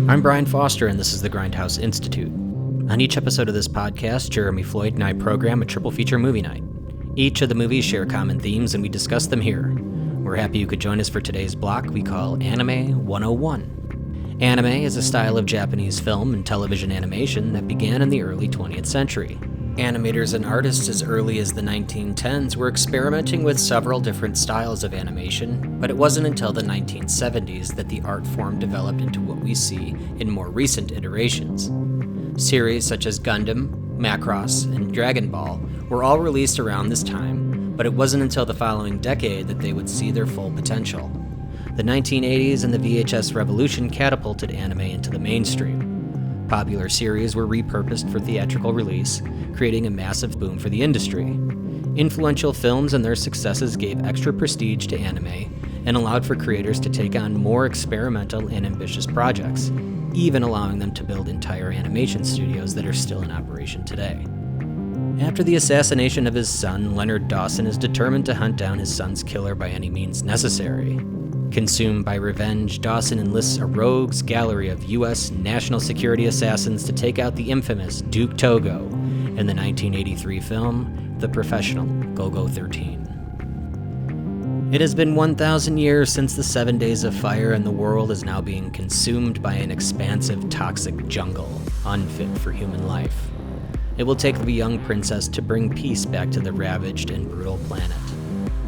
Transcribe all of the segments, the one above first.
I'm Brian Foster, and this is the Grindhouse Institute. On each episode of this podcast, Jeremy Floyd and I program a triple feature movie night. Each of the movies share common themes, and we discuss them here. We're happy you could join us for today's block we call Anime 101. Anime is a style of Japanese film and television animation that began in the early 20th century. Animators and artists as early as the 1910s were experimenting with several different styles of animation, but it wasn't until the 1970s that the art form developed into what we see in more recent iterations. Series such as Gundam, Macross, and Dragon Ball were all released around this time, but it wasn't until the following decade that they would see their full potential. The 1980s and the VHS revolution catapulted anime into the mainstream. Popular series were repurposed for theatrical release, creating a massive boom for the industry. Influential films and their successes gave extra prestige to anime and allowed for creators to take on more experimental and ambitious projects, even allowing them to build entire animation studios that are still in operation today. After the assassination of his son, Leonard Dawson is determined to hunt down his son's killer by any means necessary. Consumed by revenge, Dawson enlists a rogues gallery of U.S. national security assassins to take out the infamous Duke Togo in the 1983 film, The Professional, Golgo 13. It has been 1,000 years since the 7 Days of Fire, and the world is now being consumed by an expansive, toxic jungle, unfit for human life. It will take the young princess to bring peace back to the ravaged and brutal planet.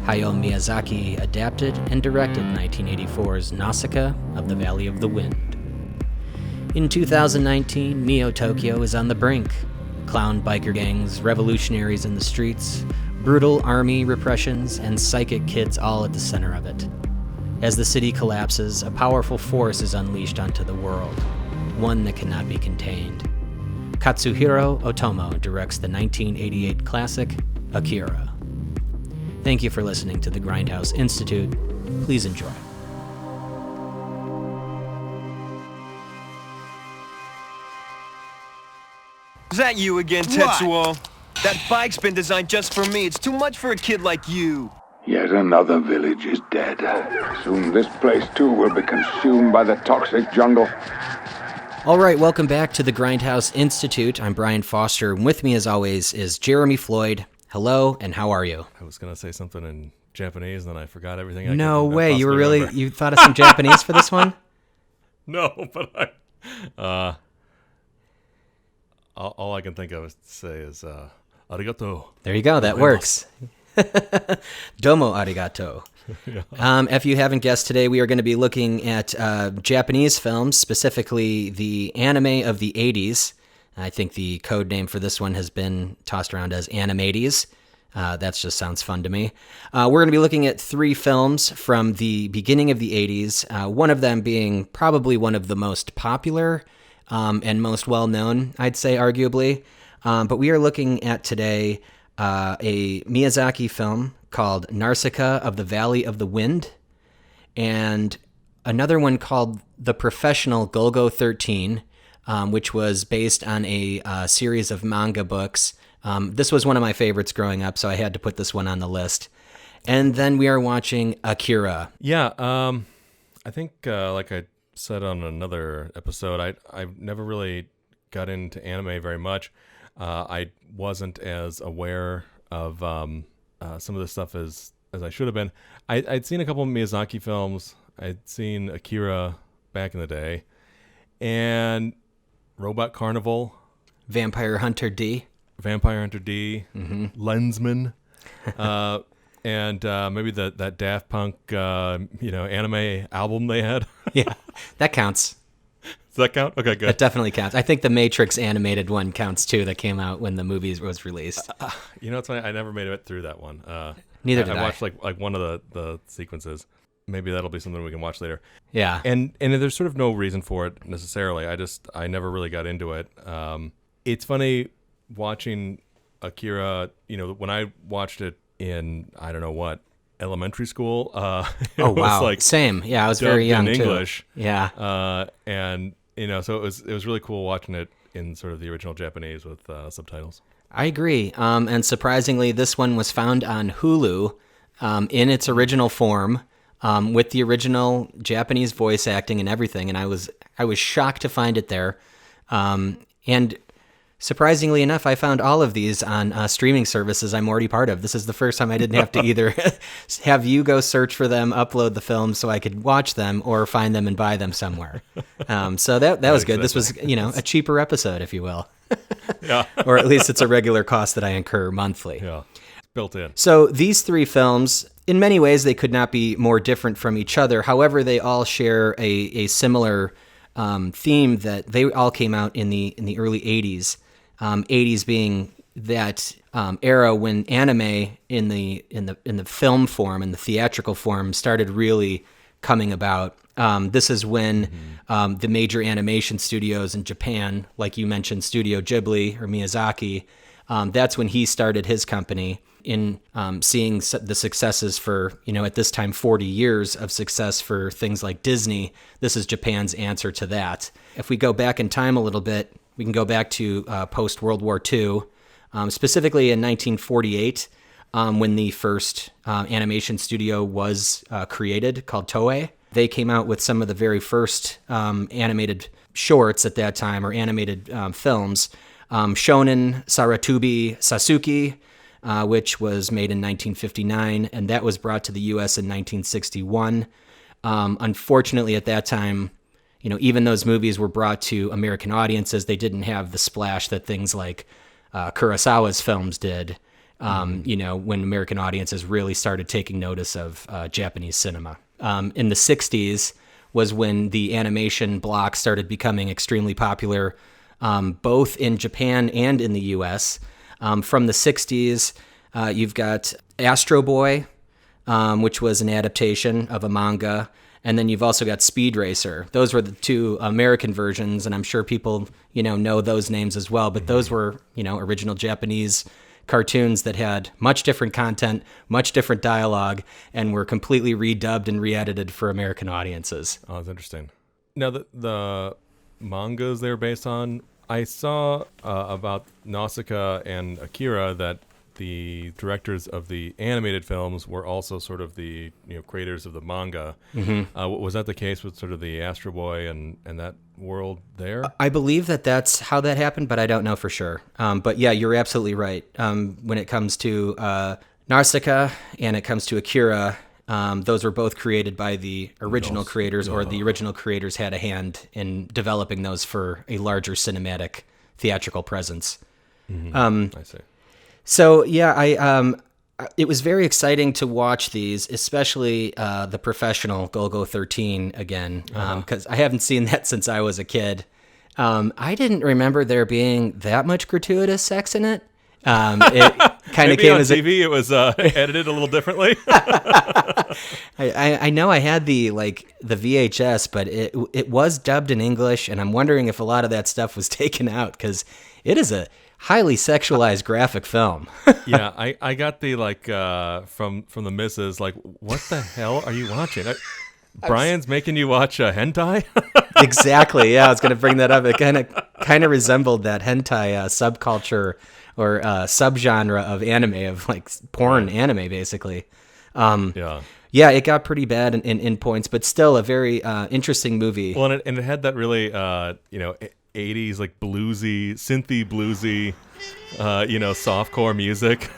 Hayao Miyazaki adapted and directed 1984's Nausicaä of the Valley of the Wind. In 2019, Neo Tokyo is on the brink. Clown biker gangs, revolutionaries in the streets, brutal army repressions, and psychic kids all at the center of it. As the city collapses, a powerful force is unleashed onto the world, one that cannot be contained. Katsuhiro Otomo directs the 1988 classic, Akira. Thank you for listening to the Grindhouse Institute. Please enjoy. Is that you again, Tetsuo? That bike's been designed just for me. It's too much for a kid like you. Yet another village is dead. Soon this place too will be consumed by the toxic jungle. All right, welcome back to the Grindhouse Institute. I'm Brian Foster, and with me as always is Jeremy Floyd. Hello, and how are you? I was going to say something in Japanese, and then I forgot everything. No way. You were really, you thought of some Japanese for this one? No, but all I can think of to say is, arigato. There you go. That works. Domo arigato. Yeah. If you haven't guessed, today we are going to be looking at Japanese films, specifically the anime of the 80s. I think the code name for this one has been tossed around as Animates. That just sounds fun to me. We're going to be looking at three films from the beginning of the 80s, one of them being probably one of the most popular and most well-known, I'd say, arguably. But we are looking at today a Miyazaki film called Nausicaä of the Valley of the Wind, and another one called The Professional Golgo 13, which was based on a series of manga books. This was one of my favorites growing up, so I had to put this one on the list. And then we are watching Akira. Yeah, I think, like I said on another episode, I never really got into anime very much. I wasn't as aware of some of this stuff as I should have been. I'd seen a couple of Miyazaki films. I'd seen Akira back in the day. And Robot Carnival, Vampire Hunter D, mm-hmm. Lensman, and maybe that Daft Punk anime album they had. Yeah, that counts. Does that count? Okay, good. That definitely counts. I think the Matrix animated one counts too. That came out when the movie was released. It's funny. I never made it through that one. Neither did I. I watched like one of the sequences. Maybe that'll be something we can watch later. Yeah. And there's sort of no reason for it necessarily. I never really got into it. It's funny watching Akira, when I watched it in, I don't know what, elementary school. Oh, wow. Was same. Yeah, I was very young in too. English. Yeah. And, so it was really cool watching it in sort of the original Japanese with subtitles. I agree. And surprisingly, this one was found on Hulu in its original form. with the original Japanese voice acting and everything, and I was shocked to find it there. And surprisingly enough, I found all of these on streaming services I'm already part of. This is the first time I didn't have to either have you go search for them, upload the films so I could watch them, or find them and buy them somewhere. So that was good. This was, a cheaper episode, if you will. Yeah. Or at least it's a regular cost that I incur monthly. Yeah. Built in. So these three films, in many ways, they could not be more different from each other. However, they all share a similar theme that they all came out in the early 80s. 80s being that era when anime in the film form and the theatrical form started really coming about. This is when the major animation studios in Japan, like you mentioned, Studio Ghibli or Miyazaki, that's when he started his company. In seeing the successes for, at this time, 40 years of success for things like Disney, this is Japan's answer to that. If we go back in time a little bit, we can go back to post-World War II, specifically in 1948, when the first animation studio was created, called Toei. They came out with some of the very first animated shorts at that time, or animated films. Shonen Saratubi Sasuke, which was made in 1959, and that was brought to the U.S. in 1961. Unfortunately, at that time, even those movies were brought to American audiences, they didn't have the splash that things like Kurosawa's films did, when American audiences really started taking notice of Japanese cinema. In the 60s was when the animation block started becoming extremely popular, both in Japan and in the U.S., from the 60s, you've got Astro Boy, which was an adaptation of a manga, and then you've also got Speed Racer. Those were the two American versions, and I'm sure people, know those names as well, but those were, original Japanese cartoons that had much different content, much different dialogue, and were completely redubbed and re-edited for American audiences. Oh, that's interesting. Now, the mangas they're based on, I saw about Nausicaä and Akira that the directors of the animated films were also sort of the creators of the manga. Mm-hmm. Was that the case with sort of the Astro Boy and that world there? I believe that's how that happened, but I don't know for sure. But yeah, you're absolutely right. When it comes to Nausicaä and it comes to Akira, those were both created by the original creators, or the original creators had a hand in developing those for a larger cinematic theatrical presence. Mm-hmm. I see. So yeah, it was very exciting to watch these, especially the professional Golgo 13 again, because I haven't seen that since I was a kid. I didn't remember there being that much gratuitous sex in it. It kind of came on as TV. It was edited a little differently. I know I had the VHS, but it was dubbed in English, and I'm wondering if a lot of that stuff was taken out, because it is a highly sexualized graphic film. Yeah, I got the from the missus, what the hell are you watching? Brian's making you watch hentai? Exactly. Yeah, I was going to bring that up. It kind of resembled that hentai subculture or subgenre of anime, of porn anime, basically. Yeah, it got pretty bad in points, but still a very interesting movie. Well, and it had that really 80s bluesy, synthy bluesy, softcore music.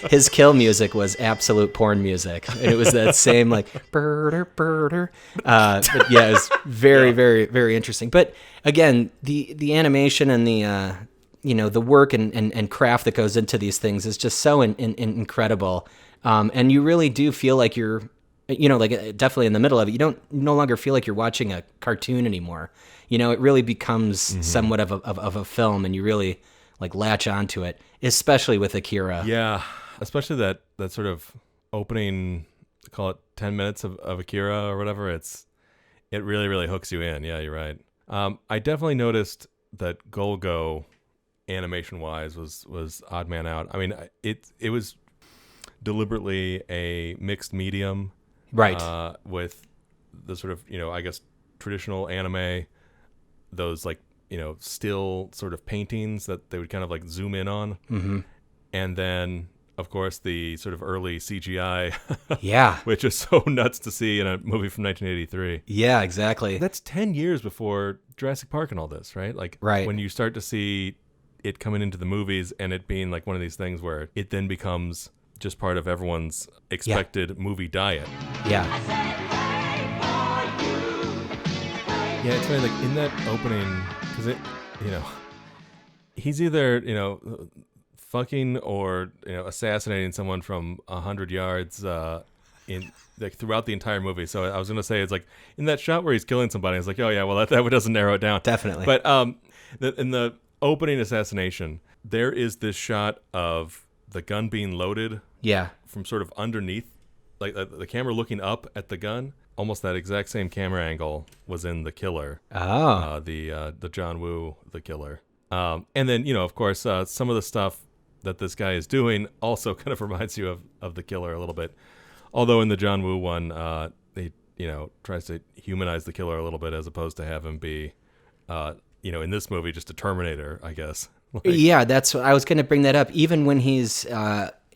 His kill music was absolute porn music, and it was that same birder birder. But yeah, it was very very very interesting. But again, the animation and the work and craft that goes into these things is just so incredible. And you really do feel like you're, definitely in the middle of it. You don't no longer feel like you're watching a cartoon anymore. It really becomes somewhat of a film, and you really latch onto it, especially with Akira. Yeah, especially that sort of opening, call it 10 minutes of Akira or whatever. It really, really hooks you in. Yeah, you're right. I definitely noticed that Golgo, animation-wise, was odd man out. I mean, it was deliberately a mixed medium, right? With the sort of I guess traditional anime, those still sort of paintings that they would kind of zoom in on, and then of course, the sort of early CGI. Yeah. Which is so nuts to see in a movie from 1983. Yeah, exactly. That's 10 years before Jurassic Park and all this, right? Like, right. When you start to see it coming into the movies and it being like one of these things where it then becomes just part of everyone's expected movie diet. Yeah. Yeah, it's funny, like, in that opening, because it, he's either, fucking or, assassinating someone from 100 yards in like throughout the entire movie. So I was going to say, it's like, in that shot where he's killing somebody, it's like, oh, yeah, well, that doesn't narrow it down. Definitely. But in the opening assassination, there is this shot of the gun being loaded from sort of underneath, like the camera looking up at the gun. Almost that exact same camera angle was in The Killer. Oh. The John Woo, The Killer. And then, of course, some of the stuff that this guy is doing also kind of reminds you of The Killer a little bit. Although in the John Woo one, he, tries to humanize the killer a little bit as opposed to have him be, in this movie, just a Terminator, I guess. Yeah, that's what I was going to bring that up. Even when he's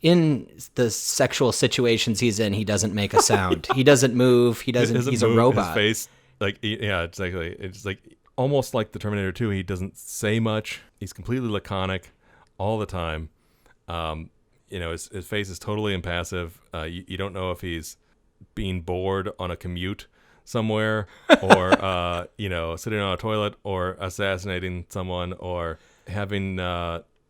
in the sexual situations he's in, he doesn't make a sound. He doesn't move. He doesn't. He's move a robot. His face, exactly. It's like almost like the Terminator 2. He doesn't say much. He's completely laconic all the time. His face is totally impassive. You don't know if he's being bored on a commute somewhere, or sitting on a toilet, or assassinating someone, or having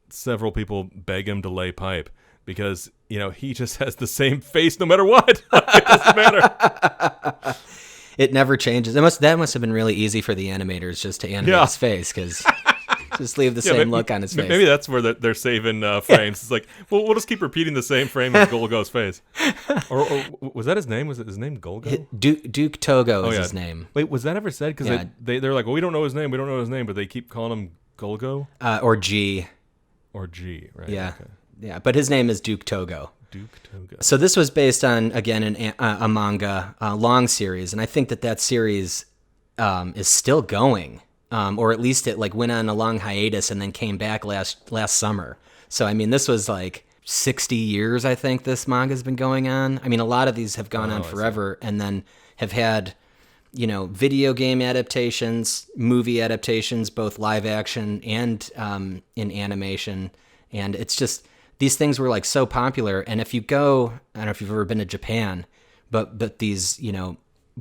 several people beg him to lay pipe. Because, he just has the same face no matter what. It doesn't matter. It never changes. That must have been really easy for the animators just to animate his face, because just leave the same look on his face. Maybe that's where they're saving frames. It's like, well, we'll just keep repeating the same frame as Golgo's face. Or was that his name? Was it his name Golgo? Duke Togo is his name. Wait, was that ever said? Because they're like, well, we don't know his name. We don't know his name, but they keep calling him Golgo? Or G. Or G, right? Yeah. Okay. Yeah, but his name is Duke Togo. Duke Togo. So this was based on, again, a manga, long series, and I think that series is still going, or at least it went on a long hiatus and then came back last summer. So I mean, this was like 60 years. I think this manga's been going on. I mean, a lot of these have gone on forever, and then have had video game adaptations, movie adaptations, both live action and in animation, and it's just. These things were so popular, and if you go, I don't know if you've ever been to Japan, but these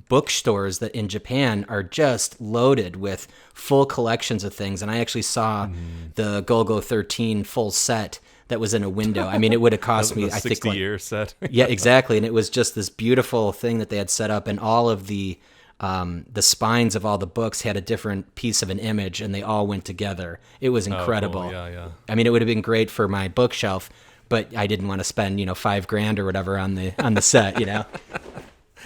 bookstores that in Japan are just loaded with full collections of things. And I actually saw the Golgo 13 full set that was in a window. I mean, it would have cost me, I think, 60-year set. Yeah, exactly. And it was just this beautiful thing that they had set up, and all of the spines of all the books had a different piece of an image, and they all went together. It was incredible. Oh, cool. Yeah. I mean, it would have been great for my bookshelf, but I didn't want to spend $5,000 or whatever on the set.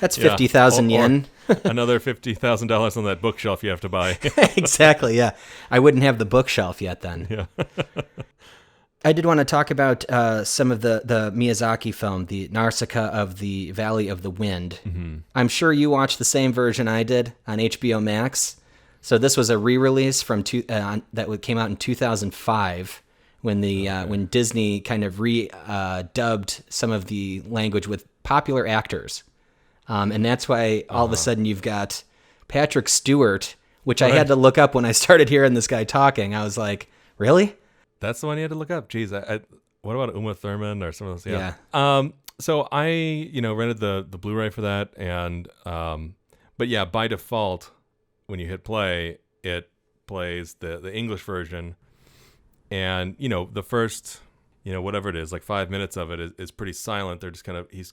That's 50,000 yen. Another $50,000 on that bookshelf you have to buy. Exactly. Yeah, I wouldn't have the bookshelf yet then. Yeah. I did want to talk about some of the Miyazaki film, the Nausicaä of the Valley of the Wind. Mm-hmm. I'm sure you watched the same version I did on HBO Max. So this was a re-release from that came out in 2005 when when Disney kind of dubbed some of the language with popular actors, and that's why all of a sudden you've got Patrick Stewart, which I had to look up when I started hearing this guy talking. I was like, really? That's the one you had to look up. Jeez, what about Uma Thurman or some of those? Yeah. So I, rented the Blu-ray for that, and but yeah, by default, when you hit play, it plays the English version, and the first, whatever it is, like 5 minutes of it is pretty silent. They're just kind of he's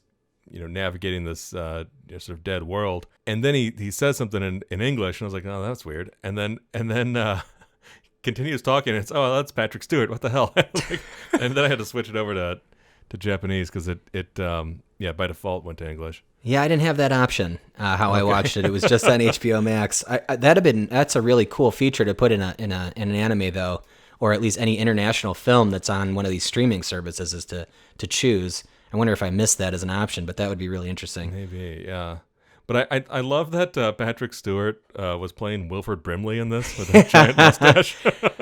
navigating this sort of dead world, and then he says something in English, and I was like, oh, that's weird, and then. Continues talking, and it's, oh, that's Patrick Stewart. What the hell? And then I had to switch it over to Japanese because it by default went to English. Yeah, I didn't have that option. I watched it. It was just on HBO Max. That's a really cool feature to put in an anime though, or at least any international film that's on one of these streaming services, is to choose. I wonder if I missed that as an option, but that would be really interesting. Maybe, yeah. But I love that Patrick Stewart was playing Wilford Brimley in this with a giant mustache.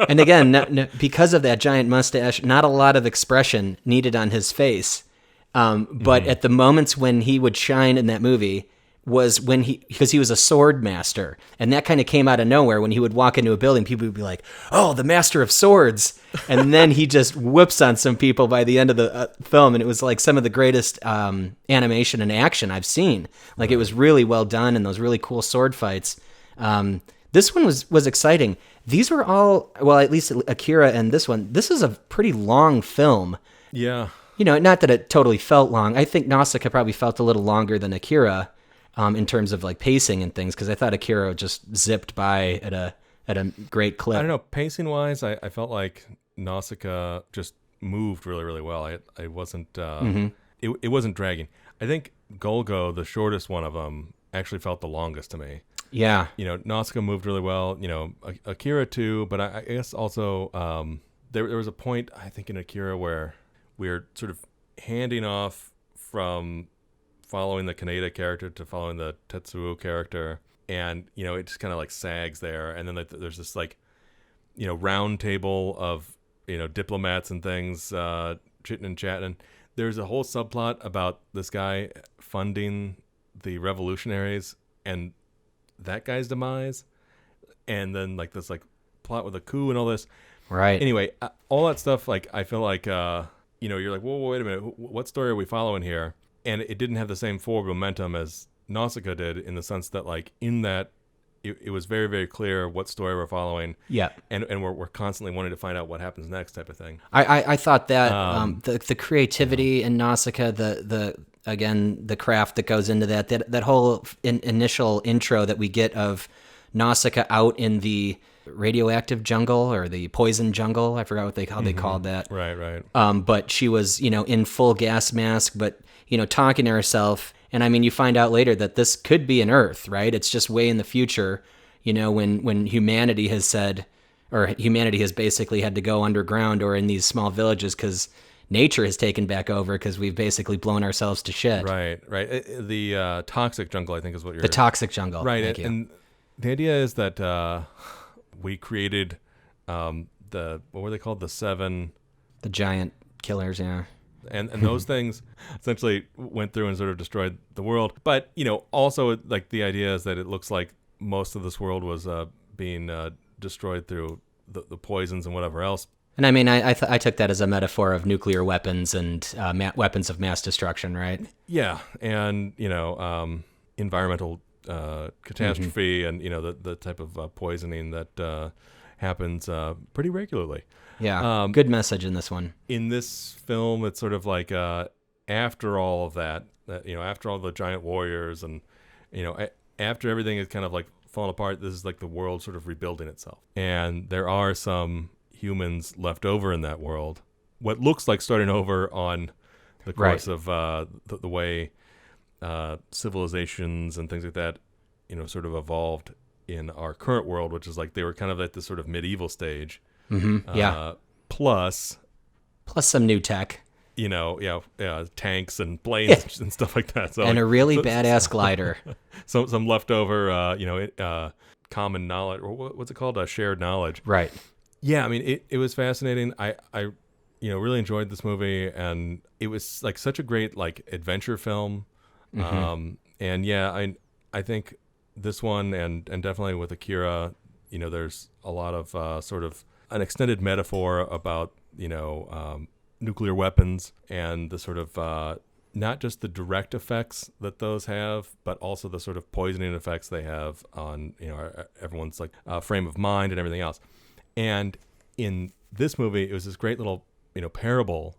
And again, because of that giant mustache, not a lot of expression needed on his face. But at the moments when he would shine in that movie was when because he was a sword master. And that kind of came out of nowhere. When he would walk into a building, people would be like, oh, the master of swords. And then he just whoops on some people by the end of the film. And it was like some of the greatest animation and action I've seen. Like it was really well done and those really cool sword fights. This one was exciting. These were all, well, at least Akira and this one, this is a pretty long film. Yeah. You know, not that it totally felt long. I think Nausicaä probably felt a little longer than Akira in terms of like pacing and things, because I thought Akira just zipped by at a great clip. I don't know, pacing wise, I felt like Nausicaä just moved really, really well. I wasn't it wasn't dragging. I think Golgo, the shortest one of them, actually felt the longest to me. Yeah. You know, Nausicaä moved really well. You know, Akira too, but I guess also there was a point I think in Akira where we're sort of handing off from following the Kaneda character to following the Tetsuo character, and you know it just kind of like sags there, and then there's this like, you know, round table of, you know, diplomats and things chitting and chatting. There's a whole subplot about this guy funding the revolutionaries and that guy's demise, and then like this like plot with a coup and all this. Right. Anyway, all that stuff, like I feel like you know, you're like, whoa, wait a minute, what story are we following here? And it didn't have the same forward momentum as Nausicaä did, in the sense that like in that it was very, very clear what story we're following. Yeah. And we're constantly wanting to find out what happens next, type of thing. I thought that the creativity in Nausicaä, the craft that goes into that whole initial intro that we get of Nausicaä out in the radioactive jungle or the poison jungle. I forgot how they called that. Right. But she was, you know, in full gas mask, but, you know, talking to herself. And I mean, you find out later that this could be an Earth, right? It's just way in the future, you know, when humanity has said, or humanity has basically had to go underground or in these small villages because nature has taken back over because we've basically blown ourselves to shit. Right. The toxic jungle, I think, is what you're... The toxic jungle. Right. Thank you. And the idea is that we created what were they called? The giant killers, yeah. And those things essentially went through and sort of destroyed the world. But, you know, also like the idea is that it looks like most of this world was being destroyed through the poisons and whatever else. And I mean, I took that as a metaphor of nuclear weapons and weapons of mass destruction, right? Yeah. And, you know, environmental catastrophe and, you know, the type of poisoning that happens pretty regularly. Yeah, good message in this one. In this film, it's sort of like after all of that, you know, after all the giant warriors and, you know, after everything is kind of like falling apart, this is like the world sort of rebuilding itself. And there are some humans left over in that world. What looks like starting over on the course of the way civilizations and things like that, you know, sort of evolved in our current world, which is like they were kind of at this sort of medieval stage. Yeah. Plus some new tech. You know, tanks and planes and stuff like that. So and like, a really badass glider. Some leftover, common knowledge, or what's it called? Shared knowledge. Right. Yeah, I mean, it was fascinating. I really enjoyed this movie, and it was like such a great like adventure film. And yeah, I think this one and definitely with Akira, you know, there's a lot of sort of an extended metaphor about, you know, nuclear weapons and the sort of not just the direct effects that those have, but also the sort of poisoning effects they have on, you know, everyone's like frame of mind and everything else. And in this movie, it was this great little, you know, parable,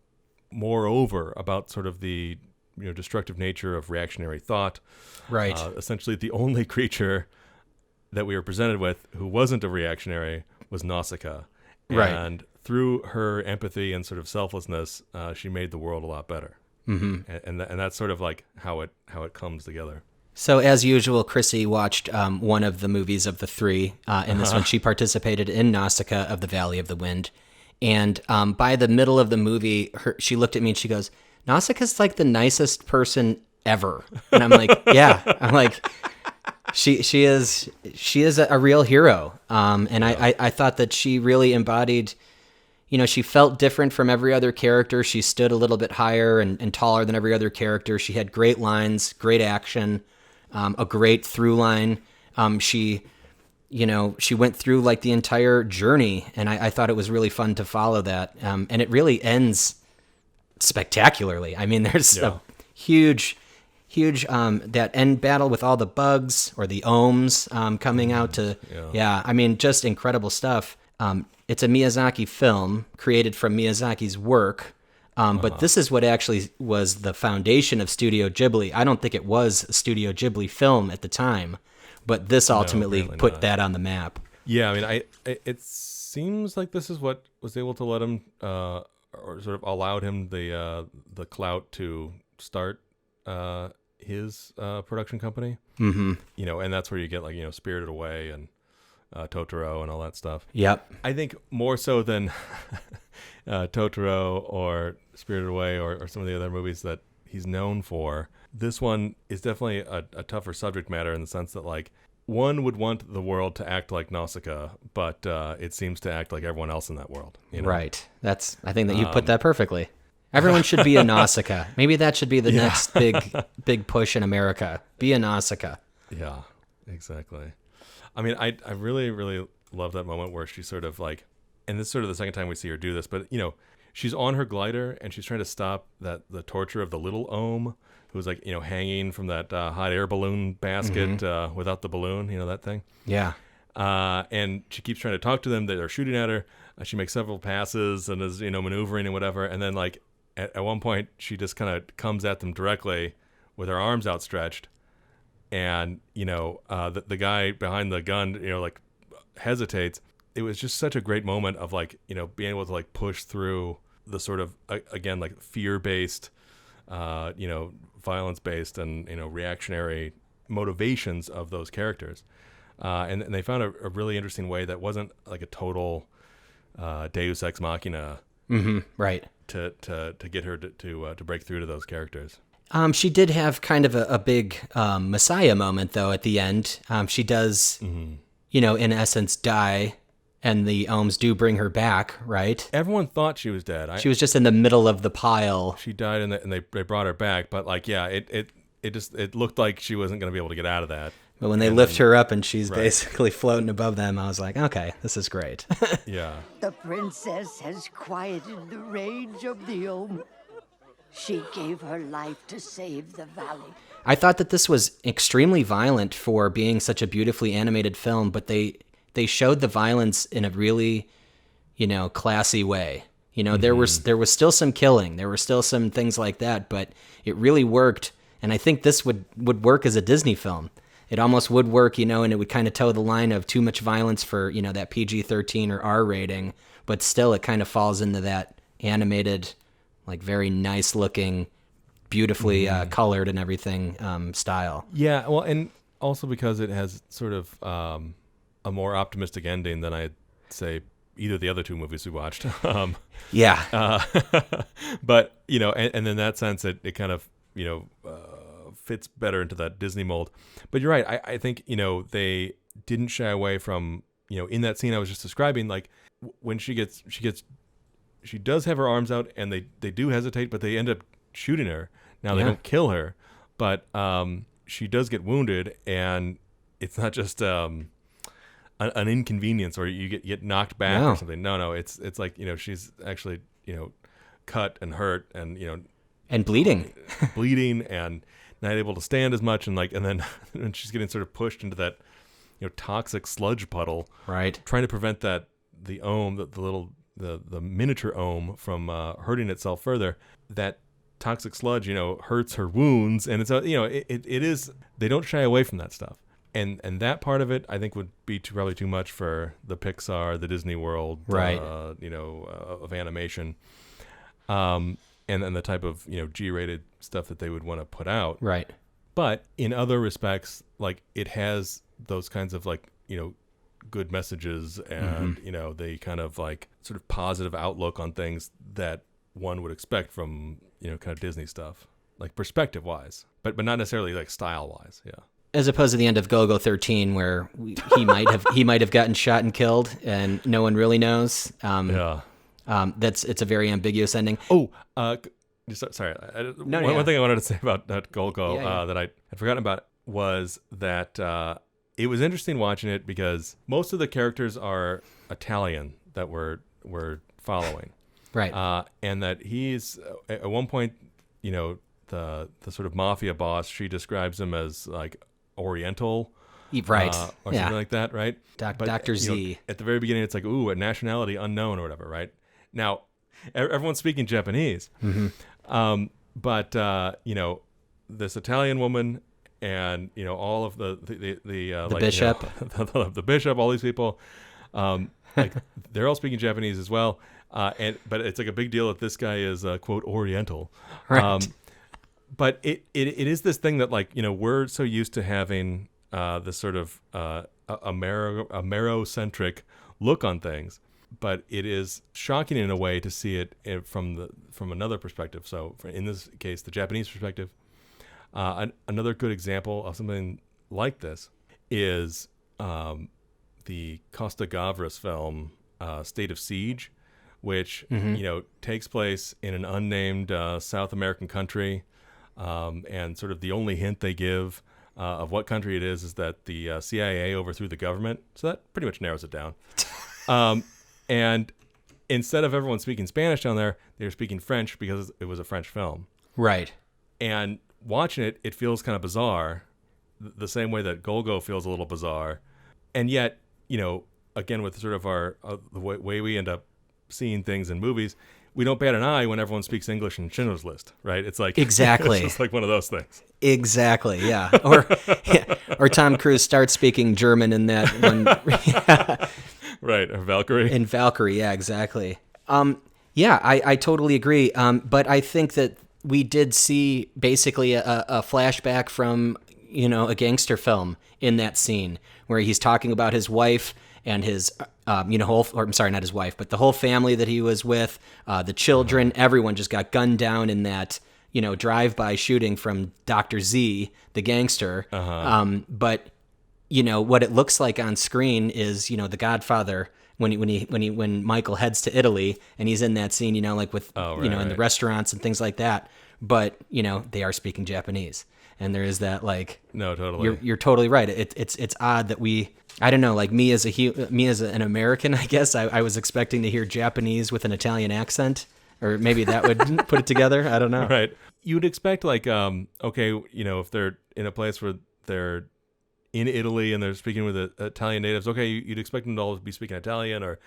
moreover, about sort of the, you know, destructive nature of reactionary thought. Right. Essentially, the only creature that we were presented with who wasn't a reactionary was Nausicaä. Right. And through her empathy and sort of selflessness, she made the world a lot better. And that's sort of like how it comes together. So as usual, Chrissy watched one of the movies of the three. In this one, she participated in Nausicaä of the Valley of the Wind. And by the middle of the movie, she looked at me and she goes, Nausicaa's like the nicest person ever. And I'm like, yeah, I'm like, she is a real hero. And I thought that she really embodied, she felt different from every other character. She stood a little bit higher and taller than every other character. She had great lines, great action, a great through line. She went through like the entire journey, and I thought it was really fun to follow that. And it really ends spectacularly. I mean, there's a huge, that end battle with all the bugs or the ohms coming out to, I mean, just incredible stuff. It's a Miyazaki film created from Miyazaki's work. But this is what actually was the foundation of Studio Ghibli. I don't think it was a Studio Ghibli film at the time, but this ultimately put that on the map. Yeah, I mean, it seems like this is what was able to let him, or sort of allowed him the clout to start his production company. Mm-hmm. And that's where you get like Spirited Away and Totoro and all that stuff. Yep. I think more so than Totoro or Spirited Away or some of the other movies that he's known for, this one is definitely a tougher subject matter in the sense that like one would want the world to act like Nausicaä, but it seems to act like everyone else in that world. Right. I think that you put that perfectly. Everyone should be a Nausicaä. Maybe that should be the next big push in America. Be a Nausicaä. Yeah, exactly. I mean, I really, really love that moment where she sort of like, and this is sort of the second time we see her do this, but she's on her glider and she's trying to stop the torture of the little ohm who's like, hanging from that hot air balloon basket without the balloon, that thing. Yeah. And she keeps trying to talk to them. They're shooting at her. She makes several passes and is, maneuvering and whatever. And then like at one point she just kind of comes at them directly with her arms outstretched. And, the guy behind the gun, like hesitates. It was just such a great moment of like, being able to like push through the sort of, again, like fear-based, violence-based and, reactionary motivations of those characters. And they found a really interesting way that wasn't like a total Deus Ex Machina. Mm-hmm, right. To get her to break through to those characters. She did have kind of a big Messiah moment, though, at the end. She does, in essence, die, and the ohms do bring her back, right? Everyone thought she was dead. She was just in the middle of the pile. She died, and they brought her back, but like, yeah, it looked like she wasn't going to be able to get out of that. But when they lift her up and she's basically floating above them, I was like, okay, this is great. Yeah. The princess has quieted the rage of the ohm. She gave her life to save the valley. I thought that this was extremely violent for being such a beautifully animated film, but they showed the violence in a really, classy way. There was still some killing. There were still some things like that, but it really worked. And I think this would work as a Disney film. It almost would work, and it would kind of toe the line of too much violence for, that PG-13 or R rating, but still it kind of falls into that animated, like very nice looking, beautifully colored and everything style. Yeah, well, and also because it has sort of a more optimistic ending than I'd say either of the other two movies we watched. Yeah. But, and in that sense, it kind of, fits better into that Disney mold. But you're right. I think, they didn't shy away from, in that scene I was just describing, like when she does have her arms out and they do hesitate, but they end up shooting her. Now they don't kill her, but she does get wounded, and it's not just an inconvenience or you get knocked back or something. No, it's like, she's actually, cut and hurt and, and bleeding and not able to stand as much. And then and she's getting sort of pushed into that, toxic sludge puddle, right? Trying to prevent the ohm, the miniature ohm from hurting itself further. That toxic sludge, hurts her wounds, and it's it is, they don't shy away from that stuff, and that part of it I think would be probably too much for the Pixar, the Disney World, right? Of animation, and the type of G-rated stuff that they would want to put out, right? But in other respects, like it has those kinds of like good messages and the kind of like sort of positive outlook on things that one would expect from kind of Disney stuff. like perspective wise, but not necessarily like style wise. Yeah. As opposed to the end of Golgo 13, where he might have gotten shot and killed, and no one really knows. It's a very ambiguous ending. Oh, sorry. One thing I wanted to say about Golgo that I had forgotten about was that it was interesting watching it because most of the characters are Italian that we're following, right? And that he's at one point, the sort of mafia boss, she describes him as like Oriental, right, or something like that, right? Dr. Z. At the very beginning, it's like, ooh, a nationality unknown or whatever, right? Now, everyone's speaking Japanese, but this Italian woman and all of the bishop, the bishop, all these people, like they're all speaking Japanese as well, but it's like a big deal that this guy is quote Oriental, right? But it is this thing that like we're so used to having this sort of Amero-centric look on things, but it is shocking in a way to see it from another perspective. So in this case, the Japanese perspective. Another good example of something like this is the Costa Gavras film State of Siege, which takes place in an unnamed South American country. And sort of the only hint they give of what country it is that the CIA overthrew the government. So that pretty much narrows it down. And instead of everyone speaking Spanish down there, they were speaking French because it was a French film. Right. And watching it, it feels kind of bizarre, the same way that Golgo feels a little bizarre. And yet, again, with sort of the way we end up seeing things in movies, we don't bat an eye when everyone speaks English in Schindler's List, right? It's like exactly, it's just like one of those things. Exactly, yeah. Or Tom Cruise starts speaking German in that one, right? Or Valkyrie. In Valkyrie, yeah, exactly. I totally agree. But I think that we did see basically a flashback from a gangster film in that scene where he's talking about his wife and his not his wife, but the whole family that he was with, the children, everyone just got gunned down in that, drive-by shooting from Dr. Z, the gangster. But, what it looks like on screen is, the Godfather, when Michael heads to Italy and he's in that scene, like with, in the restaurants and things like that. But, they are speaking Japanese. And there is that, like, no, totally. You're totally right. It's odd that I don't know, like me as an American, I guess I was expecting to hear Japanese with an Italian accent, or maybe that would put it together. I don't know. Right. You would expect like, if they're in a place where they're in Italy and they're speaking with Italian natives, okay, you'd expect them to all be speaking Italian, or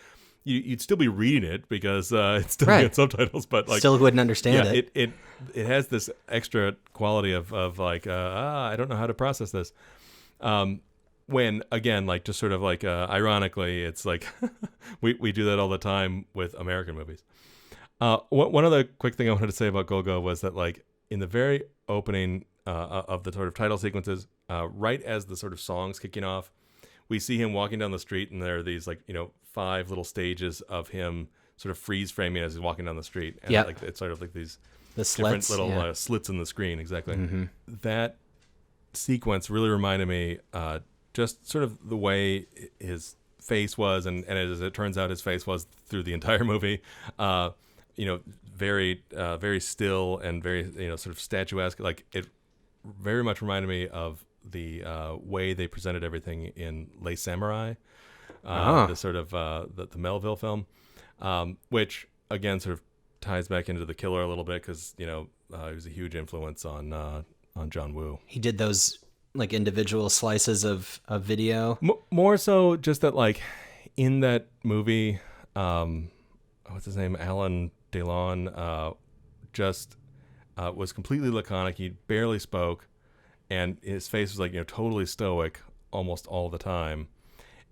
you'd still be reading it because it's still got subtitles, but like still wouldn't understand it. It has this extra quality of like I don't know how to process this. When again, like just sort of like ironically, it's like we do that all the time with American movies. One other quick thing I wanted to say about Golgo was that like in the very opening of the sort of title sequences, right as the sort of song's kicking off, we see him walking down the street, and there are these like 5 little stages of him sort of freeze framing as he's walking down the street, and like it's sort of like these different little slits in the screen. Exactly. Mm-hmm. That sequence really reminded me just sort of the way his face was, and as it turns out, his face was through the entire movie. Very very still and very sort of statuesque. Like it very much reminded me of the way they presented everything in Les Samurai, the sort of the Melville film, which again sort of ties back into The Killer a little bit because he was a huge influence on John Woo. He did those like individual slices of video. More so just that like in that movie, what's his name, Alan Delon, just was completely laconic. He barely spoke, and his face was like totally stoic almost all the time.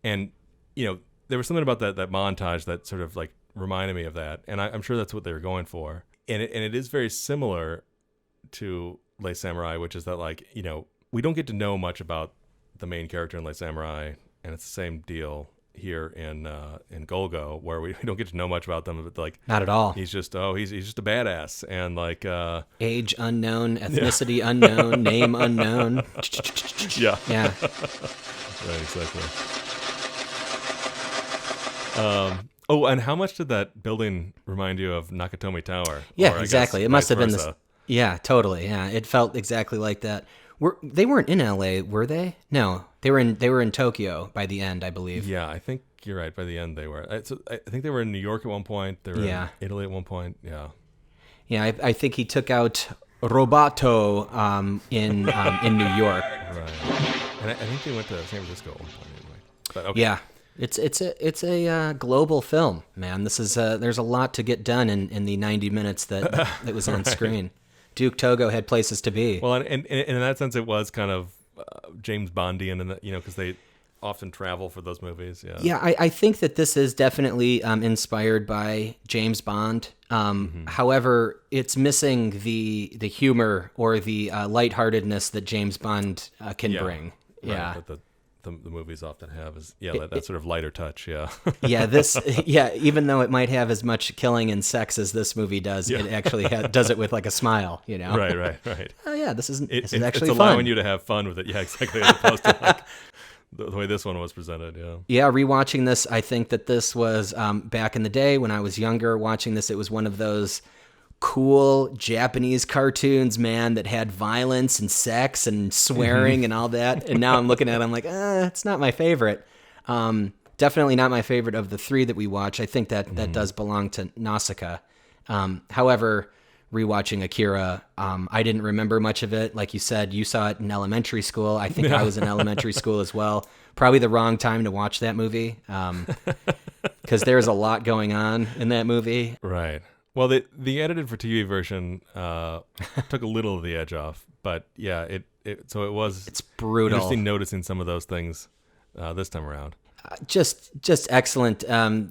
And there was something about that montage that sort of like reminded me of that, and I'm sure that's what they were going for. And it is very similar to Les Samurai, which is that like we don't get to know much about the main character in Les Samurai, and it's the same deal here in Golgo, where we don't get to know much about them, but like Not at all. he's just he's just a badass, and like Age unknown, ethnicity unknown, name unknown. yeah, Yeah. right, exactly. Oh, and how much did that building remind you of Nakatomi Tower? Yeah, Or I exactly. guess It must have been vice this. versa. Yeah, totally. Yeah, it felt exactly like that. They weren't in LA, were they? No, they were in Tokyo by the end, I believe. Yeah, I think you're right. By the end, they were. I think they were in New York at one point. They were Yeah. in Italy at one point. Yeah. Yeah, I think he took out Roboto in New York. Right. And I think they went to San Francisco at one point anyway. But okay. Yeah, it's a global film, man. This is there's a lot to get done in the 90 minutes that was on screen. Duke Togo had places to be. Well, and in that sense, it was kind of James Bondian, and because they often travel for those movies. Yeah. Yeah, I think that this is definitely inspired by James Bond. However, it's missing the humor or the lightheartedness that James Bond can bring. Right, Yeah. that the movies often have is that sort of lighter touch. Yeah. Even though it might have as much killing and sex as this movie does, it actually does it with like a smile, Right. Oh yeah, this is It's actually allowing fun. you to have fun with it. Yeah, exactly. As opposed to like the way this one was presented. Yeah. Yeah, rewatching this, I think that this was back in the day when I was younger. Watching this, it was one of those cool Japanese cartoons, man, that had violence and sex and swearing and all that. And now I'm looking at it, I'm like, it's not my favorite. Definitely not my favorite of the three that we watch. I think that does belong to Nausicaä. However, rewatching Akira, I didn't remember much of it. Like you said, you saw it in elementary school. I think I was in elementary school as well. Probably the wrong time to watch that movie, because there's a lot going on in that movie. Right. Well, the edited for TV version took a little of the edge off, but yeah, it's brutal. Interesting noticing some of those things this time around. Just excellent. I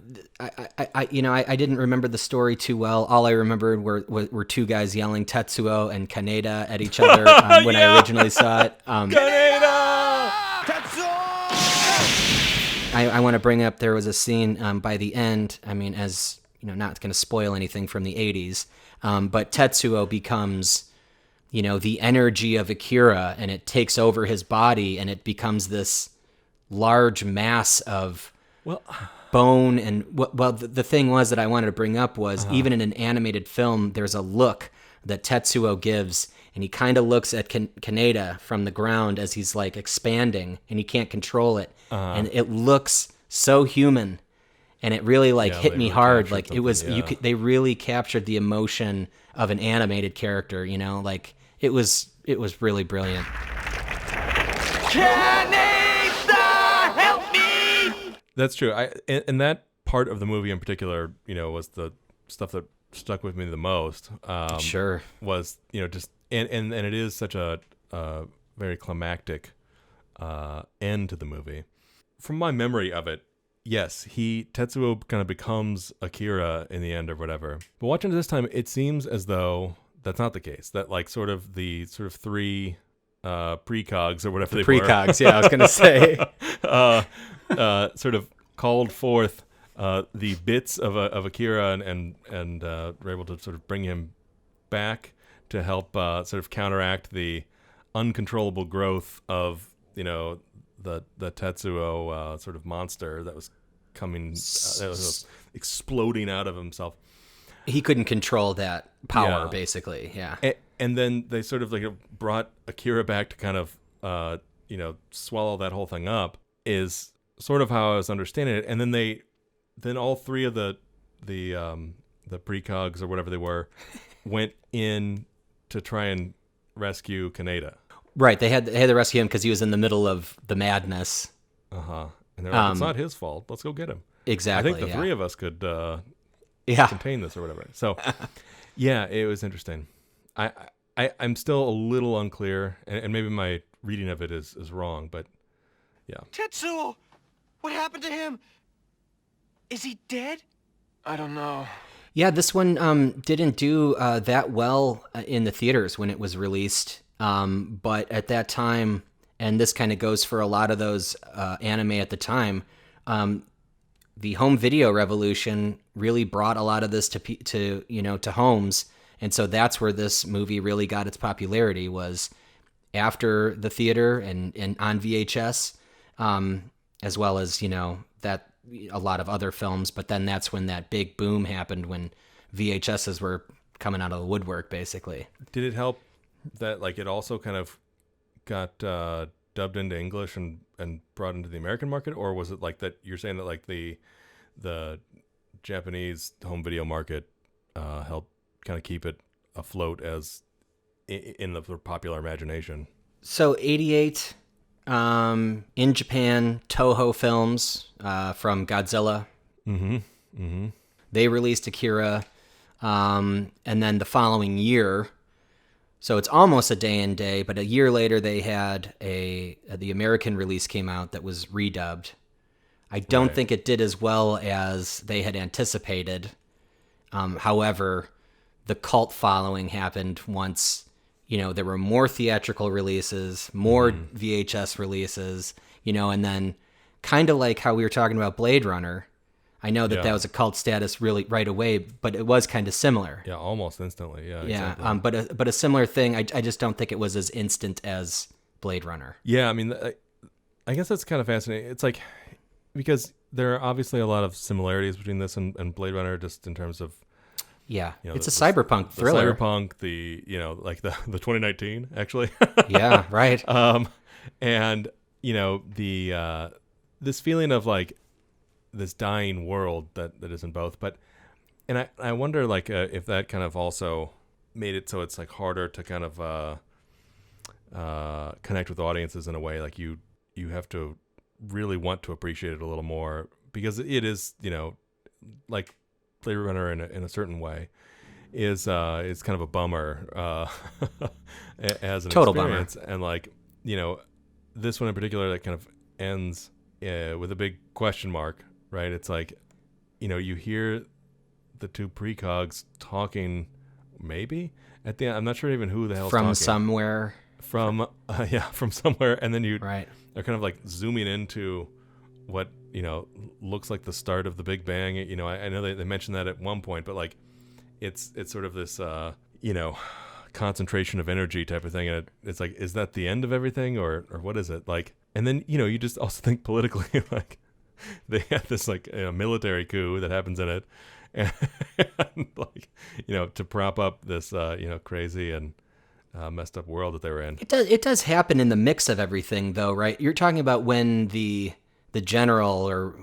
didn't remember the story too well. All I remembered were two guys yelling Tetsuo and Kaneda at each other when I originally saw it. Kaneda! I want to bring up, there was a scene by the end. I mean, as not going to spoil anything from the 80s, but Tetsuo becomes, the energy of Akira, and it takes over his body, and it becomes this large mass of bone. And the thing was that I wanted to bring up was even in an animated film, there's a look that Tetsuo gives, and he kind of looks at Kaneda from the ground as he's like expanding, and he can't control it, and it looks so human. And it really hit me really hard. captured Like it was, something, they really captured the emotion of an animated character. Like it was really brilliant. Kaneda, help me! That's true. And that part of the movie in particular, was the stuff that stuck with me the most. Sure. Was just and it is such a very climactic end to the movie. From my memory of it, yes, Tetsuo kind of becomes Akira in the end or whatever. But watching it this time, it seems as though that's not the case. That like sort of three precogs or whatever they were. Precogs, yeah, I was gonna say. Sort of called forth the bits of Akira and were able to sort of bring him back to help sort of counteract the uncontrollable growth of the Tetsuo sort of monster that was coming, that was exploding out of himself. He couldn't control that power, Yeah. basically. Yeah. And then they sort of brought Akira back to kind of swallow that whole thing up, is sort of how I was understanding it. And then all three of the precogs or whatever they were went in to try and rescue Kaneda. Right. They had to rescue him because he was in the middle of the madness. And they're like, it's not his fault. Let's go get him. Exactly. I think the three of us could Yeah. contain this or whatever. So, yeah, it was interesting. I'm still a little unclear, and maybe my reading of it is wrong, but yeah. Tetsuo! What happened to him? Is he dead? I don't know. Yeah, this one didn't do that well in the theaters when it was released. But at that time, and this kind of goes for a lot of those anime at the time, the home video revolution really brought a lot of this to homes. And so that's where this movie really got its popularity, was after the theater and on VHS, as well as, that a lot of other films. But then that's when that big boom happened, when VHSs were coming out of the woodwork, basically. Did it help that it also kind of got dubbed into English and brought into the American market? Or was it like that you're saying that the Japanese home video market helped kind of keep it afloat as in the popular imagination? So 88, in Japan, Toho Films, from Godzilla. They released Akira. And then the following year, so it's almost a day and day, but a year later they had the American release came out that was redubbed. I don't think it did as well as they had anticipated. However, the cult following happened once, there were more theatrical releases, more VHS releases, and then kind of like how we were talking about Blade Runner. I know that was a cult status really right away, but it was kind of similar. Yeah, almost instantly. Yeah, yeah. Exactly. But a similar thing. I just don't think it was as instant as Blade Runner. Yeah, I mean, I guess that's kind of fascinating. It's because there are obviously a lot of similarities between this and Blade Runner, just in terms of. Yeah, it's a cyberpunk thriller. The cyberpunk, the 2019 actually. Yeah, right. And the this feeling of this dying world that is in both, and I wonder if that kind of also made it so it's harder to kind of connect with audiences in a way, you have to really want to appreciate it a little more, because it is Blade Runner in a certain way is kind of a bummer as an total experience. bummer. And this one in particular that kind of ends with a big question mark, right? It's you hear the two precogs talking, maybe at the end. I'm not sure even who the hell's from talking. somewhere. From somewhere, and then right. They're kind of zooming into what looks like the start of the Big Bang. I know they mentioned that at one point, but it's sort of this concentration of energy type of thing, and it's is that the end of everything, or what is it and then you just also think politically, they have this military coup that happens in it, and to prop up this crazy and messed up world that they were in. It does happen in the mix of everything, though, right? You're talking about when the general or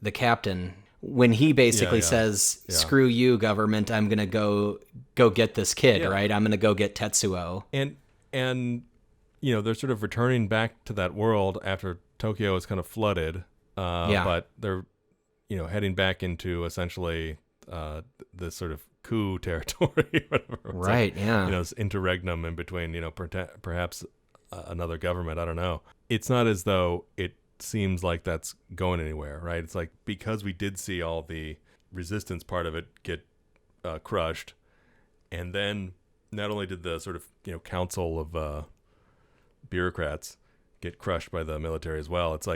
the captain, when he basically says, "Screw you, government! I'm gonna go get this kid, right? I'm gonna go get Tetsuo." And they're sort of returning back to that world after Tokyo is kind of flooded. But they're heading back into essentially this sort of coup territory, whatever. Right. This interregnum in between, perhaps another government. I don't know. It's not as though it seems like that's going anywhere, right? It's because we did see all the resistance part of it get crushed, and then not only did the sort of council of bureaucrats get crushed by the military as well. It's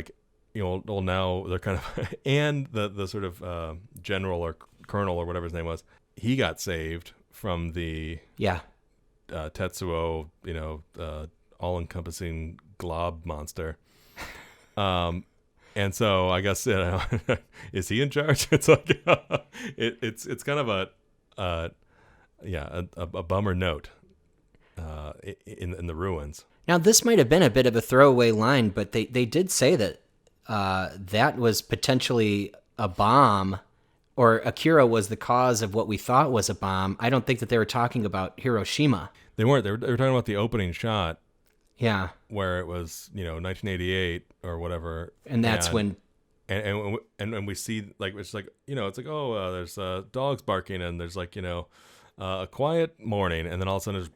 well, now they're kind of and the sort of general or colonel or whatever his name was, he got saved from the Tetsuo, all-encompassing glob monster. And so I guess is he in charge? It's it's kind of a bummer note in the ruins. Now this might have been a bit of a throwaway line, but they did say that that was potentially a bomb, or Akira was the cause of what we thought was a bomb. I don't think that they were talking about Hiroshima. They weren't. They were talking about the opening shot. Yeah. Where it was, 1988 or whatever. And that's when... And we see, it's there's dogs barking, and there's a quiet morning, and then all of a sudden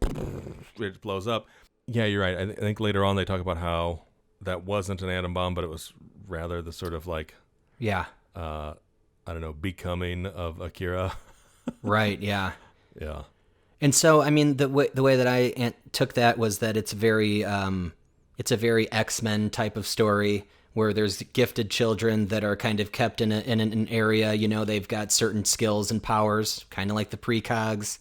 it blows up. Yeah, you're right. I think later on they talk about how that wasn't an atom bomb, but it was rather the sort of I don't know, becoming of Akira. Right, yeah. Yeah. And so, I mean, the way that I took that was that it's a very X-Men type of story, where there's gifted children that are kind of kept in an area. You know, they've got certain skills and powers, kind of like the precogs.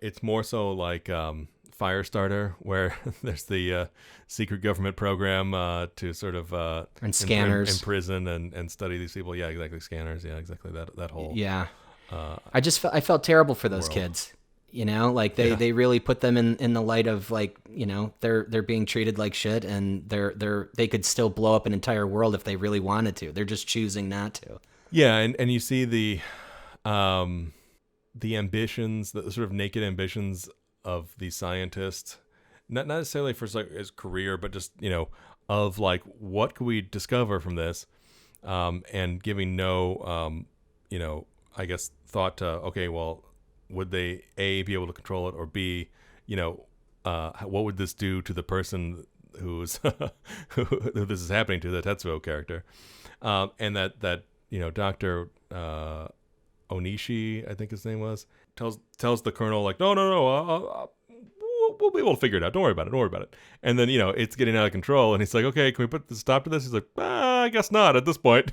It's more so like Firestarter, where there's the secret government program to sort of and scanners imprison and study these people. Yeah, exactly. Scanners. Yeah, exactly. That whole. Yeah. I felt terrible for those kids. You know, like they really put them in the light of, like, you know, they're being treated like shit, and they could still blow up an entire world if they really wanted to. They're just choosing not to. Yeah, and you see the ambitions, the sort of naked ambitions of the scientist, not necessarily for his career, but just, you know, of like, what could we discover from this, and giving no, you know, I guess thought to, okay, well, would they A, be able to control it, or B, you know, what would this do to the person who's who this is happening to, the Tetsuo character, and that you know, Dr. Onishi, I think his name was, tells the colonel, like, no, we'll be able to figure it out. Don't worry about it. And then, you know, it's getting out of control, and he's like, okay, can we put the stop to this? He's like, I guess not at this point.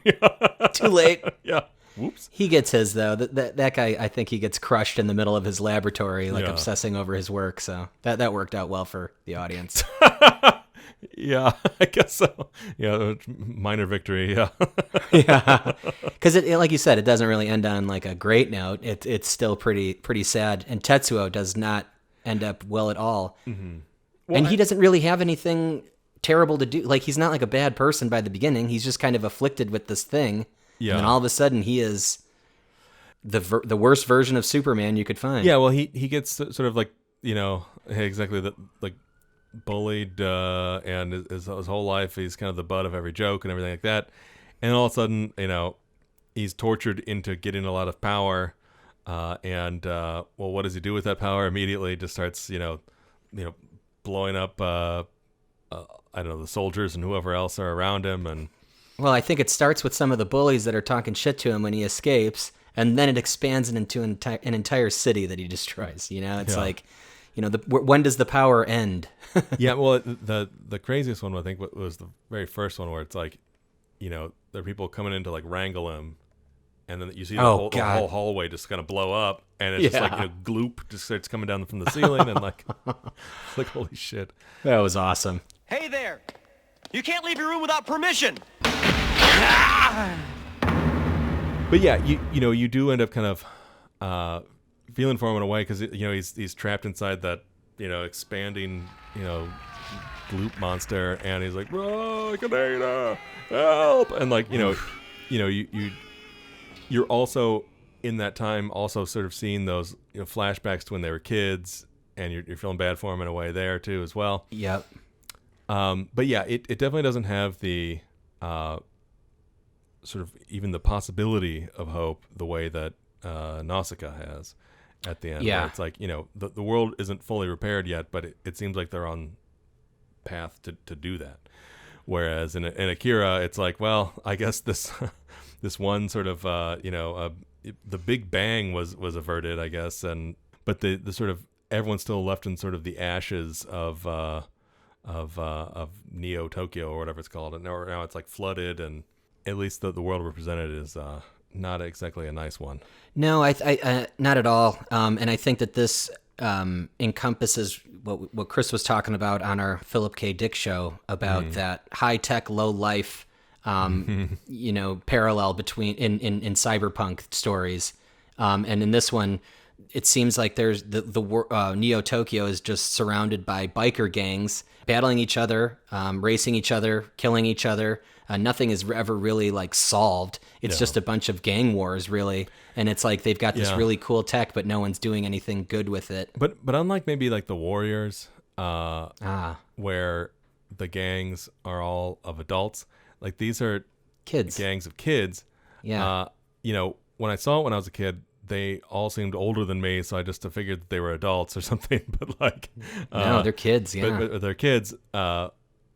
Too late. Yeah. Whoops. He gets his, though. That guy, I think he gets crushed in the middle of his laboratory, like obsessing over his work. So that worked out well for the audience. Yeah, I guess so. Yeah, minor victory. Yeah. Yeah, because it, like you said, it doesn't really end on like a great note. It's still pretty sad, and Tetsuo does not end up well at all. Mm-hmm. Well, and he doesn't really have anything terrible to do. Like, he's not like a bad person by the beginning. He's just kind of afflicted with this thing. Yeah. And then all of a sudden he is the worst version of Superman you could find. Yeah, well, he gets sort of like, you know, exactly like bullied, and his whole life he's kind of the butt of every joke and everything like that. And all of a sudden, you know, he's tortured into getting a lot of power, and well, what does he do with that power? Immediately just starts, you know, blowing up I don't know, the soldiers and whoever else are around him. And well, I think it starts with some of the bullies that are talking shit to him when he escapes, and then it expands into an entire city that he destroys. You know, it's like, you know, when does the power end? Yeah, well, the craziest one, I think, was the very first one, where it's like, you know, there are people coming in to like wrangle him, and then you see the whole hallway just kind of blow up, and it's just like, you know, gloop just starts coming down from the ceiling, and like, it's like, holy shit. That was awesome. Hey there! You can't leave your room without permission! But yeah, you know, you do end up kind of feeling for him in a way, because, you know, he's trapped inside that, you know, expanding, you know, gloop monster, and he's like, bro, Canada, help! And like, you're also in that time also sort of seeing those, you know, flashbacks to when they were kids, and you're feeling bad for him in a way there too as well. Yep. But yeah, it definitely doesn't have the sort of even the possibility of hope the way that Nausicaä has at the end. Yeah. Where it's like, you know, the world isn't fully repaired yet, but it seems like they're on path to do that. Whereas in Akira, it's like, well, I guess this this one sort of the Big Bang was averted, I guess, but the sort of everyone's still left in sort of the ashes of Neo Tokyo or whatever it's called, and now it's like flooded, and at least the world represented is not exactly a nice one. No, I not at all. And I think that this encompasses what Chris was talking about on our Philip K. Dick show about that high tech, low life, you know, parallel between in cyberpunk stories, and in this one, it seems like there's the Neo Tokyo is just surrounded by biker gangs battling each other, racing each other, killing each other. Nothing is ever really like solved. It's just a bunch of gang wars, really. And it's like they've got this really cool tech, but no one's doing anything good with it. But unlike maybe like the Warriors, where the gangs are all of adults, like these are kids, gangs of kids. Yeah. You know, when I saw it when I was a kid, they all seemed older than me, so I just figured that they were adults or something. But like, no, they're kids. Yeah, but they're kids.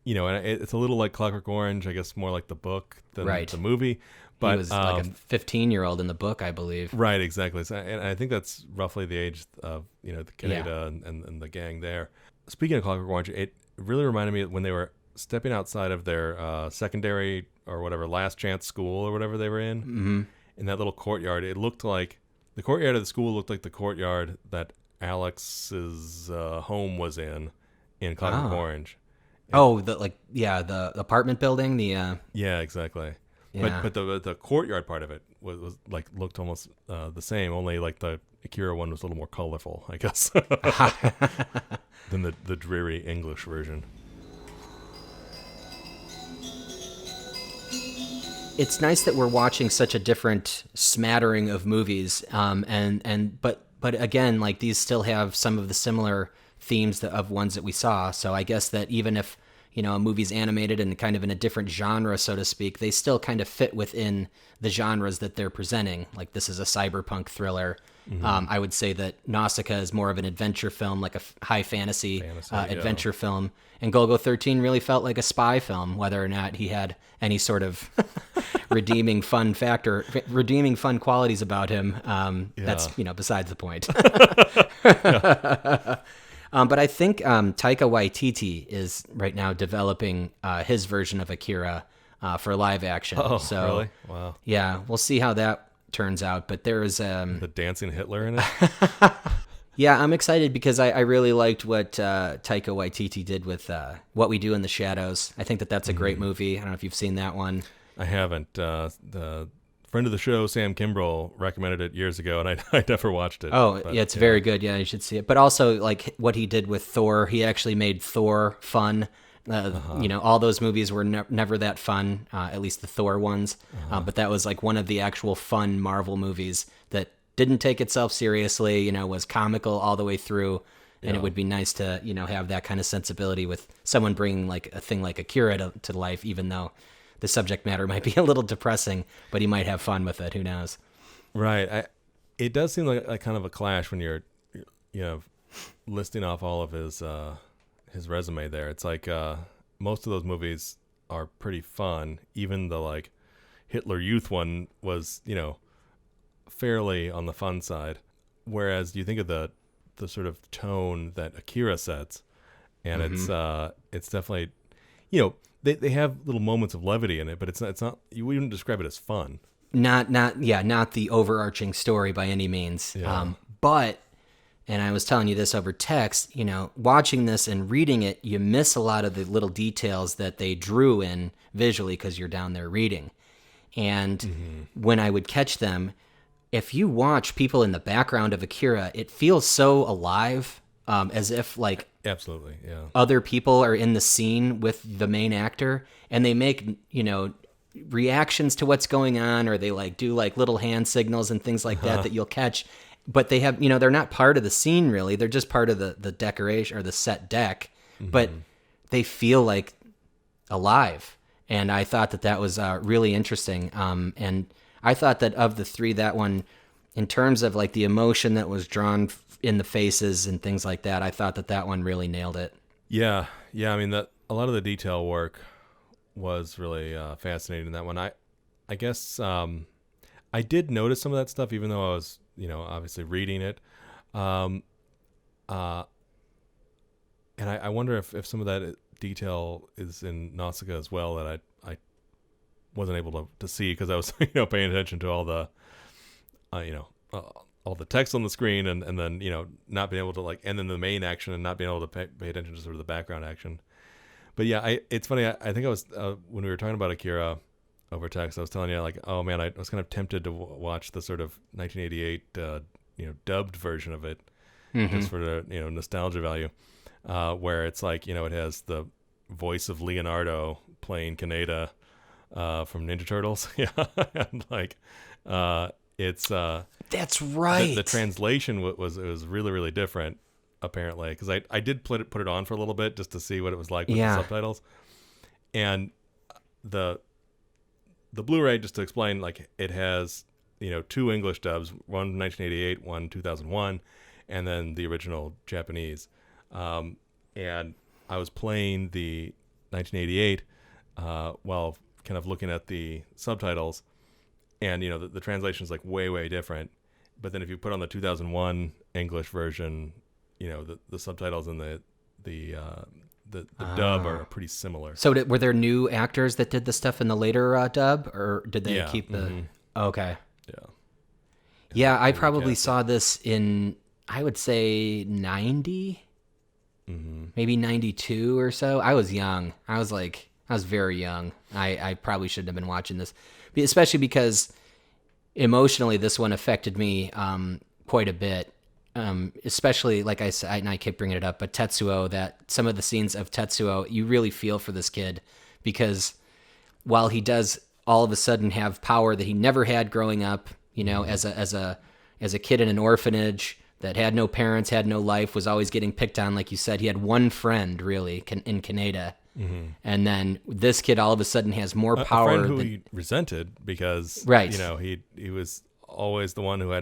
You know, and it's a little like Clockwork Orange, I guess, more like the book than the movie. But he was like a 15-year-old in the book, I believe. Right, exactly. So, and I think that's roughly the age of, you know, the Canada and the gang there. Speaking of Clockwork Orange, it really reminded me when they were stepping outside of their secondary or whatever last chance school or whatever they were in that little courtyard, it looked like the courtyard of the school looked like the courtyard that Alex's home was in Clockwork Orange. The apartment building. Yeah, exactly. Yeah. But the courtyard part of it was like looked almost the same. Only like the Akira one was a little more colorful, I guess, than the dreary English version. It's nice that we're watching such a different smattering of movies, but again, like these still have some of the similar themes of ones that we saw. So I guess that even if a movie's animated and kind of in a different genre, so to speak, they still kind of fit within the genres that they're presenting. Like this is a cyberpunk thriller. I would say that Nausicaä is more of an adventure film, like a high fantasy adventure film. And Golgo 13 really felt like a spy film, whether or not he had any sort of redeeming fun qualities about him. That's, besides the point. But I think Taika Waititi is right now developing his version of Akira for live action. Oh, so, really? Wow. Yeah, we'll see how that turns out. But there is the dancing Hitler in it. Yeah, I'm excited because I really liked what Taika Waititi did with What We Do in the Shadows. I think that's a great movie. I don't know if you've seen that one. I haven't. The friend of the show, Sam Kimbrell, recommended it years ago, and I never watched it. Oh, yeah, it's very good. Yeah, you should see it. But also, like, what he did with Thor, he actually made Thor fun. All those movies were never that fun, at least the Thor ones. But that was, like, one of the actual fun Marvel movies that didn't take itself seriously, was comical all the way through. And it would be nice to, have that kind of sensibility with someone bringing, like, a thing like Akira to life, even though the subject matter might be a little depressing, but he might have fun with it. Who knows? Right. It does seem like kind of a clash when you're, listing off all of his resume there. It's like most of those movies are pretty fun. Even the like Hitler Youth one was, fairly on the fun side. Whereas you think of the sort of tone that Akira sets, and it's definitely, They have little moments of levity in it, but it's not. You wouldn't describe it as fun. Not the overarching story by any means. Yeah. But, and I was telling you this over text, watching this and reading it, you miss a lot of the little details that they drew in visually because you're down there reading. And when I would catch them, if you watch people in the background of Akira, it feels so alive, as if like. Absolutely, yeah. Other people are in the scene with the main actor, and they make, reactions to what's going on, or they like do like little hand signals and things like that you'll catch. But they have, they're not part of the scene really. They're just part of the decoration or the set deck, but they feel like alive. And I thought that was really interesting. And I thought that of the three, that one, in terms of like the emotion that was drawn in the faces and things like that, I thought that one really nailed it. Yeah. I mean, a lot of the detail work was really fascinating in that one. I guess I did notice some of that stuff, even though I was, obviously reading it. And I wonder if some of that detail is in Nausicaä as well that I wasn't able to see because I was, paying attention to all the, all the text on the screen and then, not being able to and then the main action and not being able to pay attention to sort of the background action. But yeah, it's funny. I think I was, when we were talking about Akira over text, I was telling you oh man, I was kind of tempted to watch the sort of 1988, dubbed version of it just for the, nostalgia value, where it's like, it has the voice of Leonardo playing Kaneda, from Ninja Turtles. Yeah. And it's that's right. The translation was really, really different, apparently, because I did put it on for a little bit just to see what it was like with the subtitles, and the Blu-ray, just to explain, it has two English dubs, one 1988, one 2001, and then the original Japanese. And I was playing the 1988 while kind of looking at the subtitles. And, the translation is way, way different. But then if you put on the 2001 English version, the subtitles and the the dub are pretty similar. So were there new actors that did the stuff in the later dub, or did they keep the? Mm-hmm. Okay. Yeah. Yeah, I probably saw this in, I would say 90, maybe 92 or so. I was young. I was very young. I probably shouldn't have been watching this, especially because emotionally this one affected me quite a bit. Especially, like I said, and I keep bringing it up, but Tetsuo, that some of the scenes of Tetsuo, you really feel for this kid, because while he does all of a sudden have power that he never had growing up, as a kid in an orphanage that had no parents, had no life, was always getting picked on, like you said. He had one friend really in Kaneda, and then this kid all of a sudden has more power. A friend who he resented because he was always the one who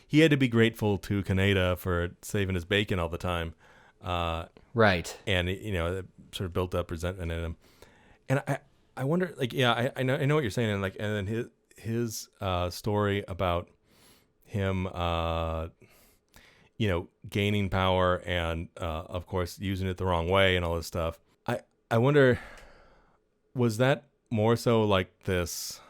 he had to be grateful to Kaneda for saving his bacon all the time, right? And it sort of built up resentment in him. And I wonder, like, I know what you're saying, and like, and then his story about him, gaining power and of course using it the wrong way and all this stuff. I wonder, was that more so like this,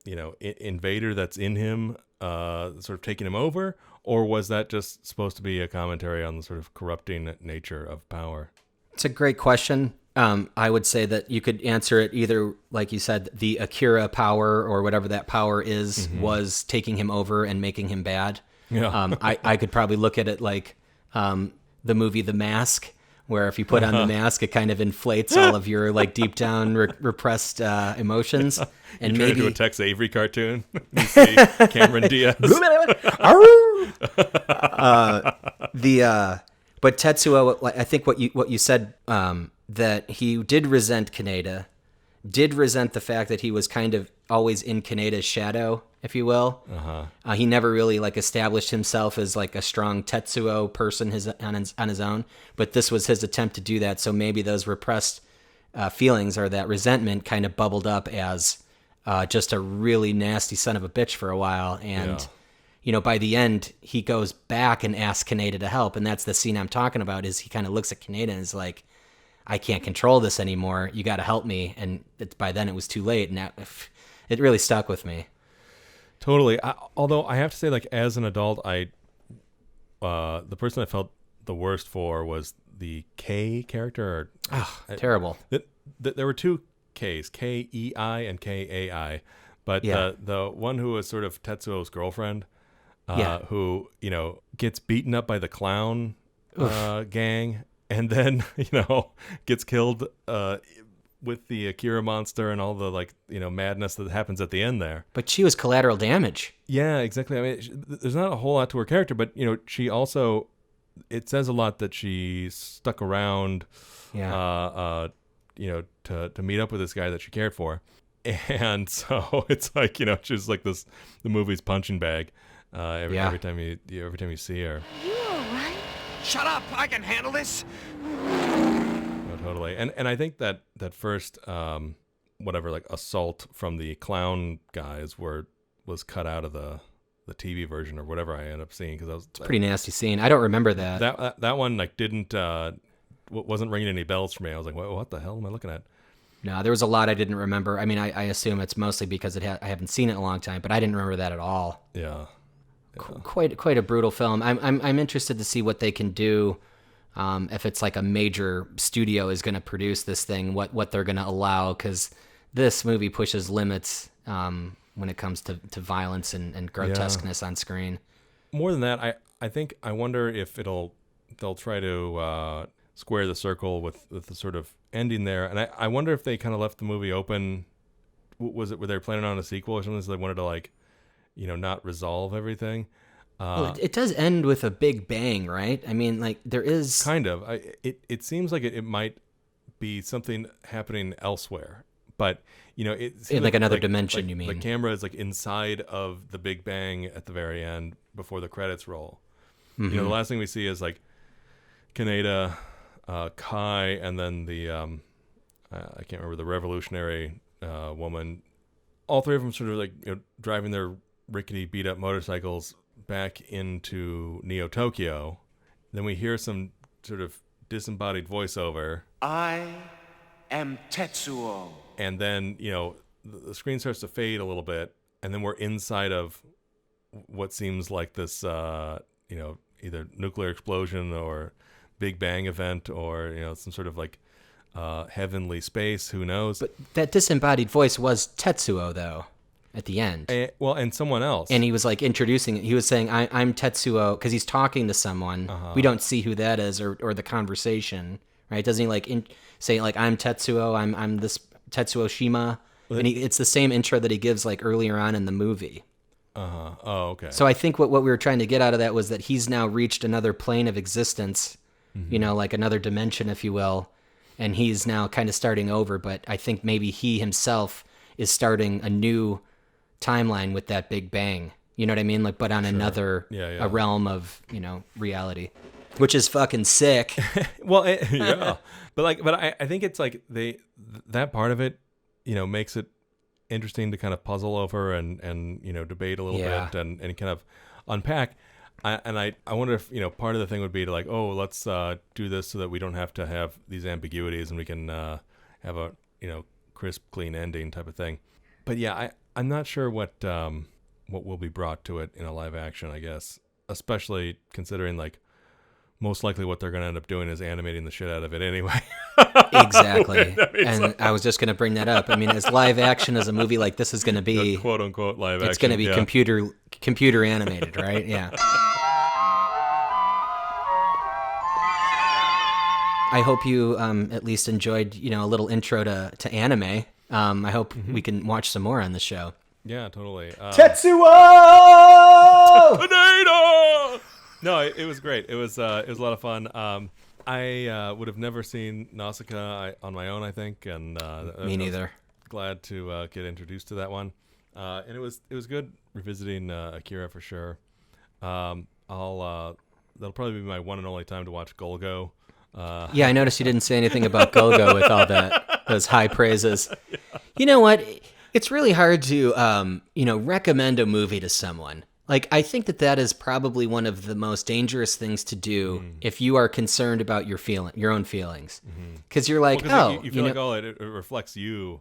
invader that's in him, sort of taking him over, or was that just supposed to be a commentary on the sort of corrupting nature of power? It's a great question. I would say that you could answer it either, like you said, the Akira power or whatever that power is was taking him over and making him bad. Yeah. I could probably look at it like the movie The Mask, where if you put on the mask, it kind of inflates all of your like deep down repressed emotions. And you maybe do a Tex Avery cartoon. You see Cameron Diaz. But Tetsuo, I think what you said, that he did resent Kaneda, did resent the fact that he was kind of always in Kaneda's shadow, if you will. He never really like established himself as like a strong Tetsuo person on his own, but this was his attempt to do that. So maybe those repressed feelings or that resentment kind of bubbled up as just a really nasty son of a bitch for a while. And by the end, he goes back and asks Kaneda to help, and that's the scene I'm talking about. Is he kind of looks at Kaneda and is like, I can't control this anymore. You got to help me. And by then it was too late. And it really stuck with me. Totally. Although I have to say, like, as an adult, the person I felt the worst for was the K character. Terrible. There were two Ks, K-E-I and K-A-I. But the one who was sort of Tetsuo's girlfriend, who, gets beaten up by the clown gang, and then, gets killed with the Akira monster and all the, like, madness that happens at the end there. But she was collateral damage. Yeah, exactly. I mean, there's not a whole lot to her character, but, she also, it says a lot that she stuck around, to meet up with this guy that she cared for. And so it's like, she's like the movie's punching bag every time you see her. You all right? Shut up! I can handle this! Oh, totally. And I think that first, assault from the clown guys was cut out of the TV version or whatever I ended up seeing, because it's a pretty nasty scene. I don't remember that. That one like wasn't ringing any bells for me. I was like, what the hell am I looking at? No, there was a lot I didn't remember. I mean, I assume it's mostly because I haven't seen it in a long time, but I didn't remember that at all. Yeah. Quite a brutal film. I'm interested to see what they can do, if it's like a major studio is going to produce this thing, what they're going to allow, because this movie pushes limits when it comes to violence and grotesqueness on screen. More than that, I wonder if they'll try to square the circle with the sort of ending there, and I wonder if they kind of left the movie open. Were they planning on a sequel or something? So they wanted to, like, not resolve everything. Well, it does end with a big bang, right? I mean, like, there is kind of. It seems like it might be something happening elsewhere, but it seems in like another dimension. You mean the camera is like inside of the big bang at the very end before the credits roll. Mm-hmm. The last thing we see is like Kaneda, Kai, and then the I can't remember, the revolutionary woman. All three of them sort of like driving their rickety beat up motorcycles back into Neo Tokyo. Then we hear some sort of disembodied voiceover. I am Tetsuo. And then, the screen starts to fade a little bit, and then we're inside of what seems like this, either nuclear explosion or Big Bang event or, some sort of like heavenly space. Who knows? But that disembodied voice was Tetsuo, though, at the end. And someone else. And he was like introducing it. He was saying, I'm Tetsuo, because he's talking to someone. We don't see who that is or the conversation, right? Doesn't he say I'm Tetsuo, I'm this Tetsuo Shima? And it's the same intro that he gives like earlier on in the movie. Oh, okay. So I think what we were trying to get out of that was that he's now reached another plane of existence, like another dimension, if you will. And he's now kind of starting over. But I think maybe he himself is starting a new timeline with that Big Bang. You know what I mean? Like, but on another a realm of, reality, which is fucking sick. Well, yeah. But I think it's like that part of it, makes it interesting to kind of puzzle over and debate a little bit and kind of unpack. I wonder if part of the thing would be to like, oh, let's do this so that we don't have to have these ambiguities and we can have a crisp, clean ending type of thing. But yeah, I'm not sure what will be brought to it in a live action, I guess, especially considering like most likely what they're going to end up doing is animating the shit out of it anyway. Exactly. And I was just going to bring that up. I mean, as live action as a movie like this is going to be, quote unquote live action, it's going to be computer animated, right? Yeah. I hope you at least enjoyed, a little intro to anime. I hope we can watch some more on the show. Yeah, totally. Tetsuo! Tornado! No, it was great. It was a lot of fun. I would have never seen Nausicaä on my own, I think, and me neither. Glad to get introduced to that one, and it was good revisiting Akira for sure. That'll probably be my one and only time to watch Golgo. Yeah, I noticed you didn't say anything about Golgo with all those high praises. Yeah. You know what? It's really hard to recommend a movie to someone. Like, I think that is probably one of the most dangerous things to do if you are concerned about your own feelings. Because you're like, you feel like, it reflects you.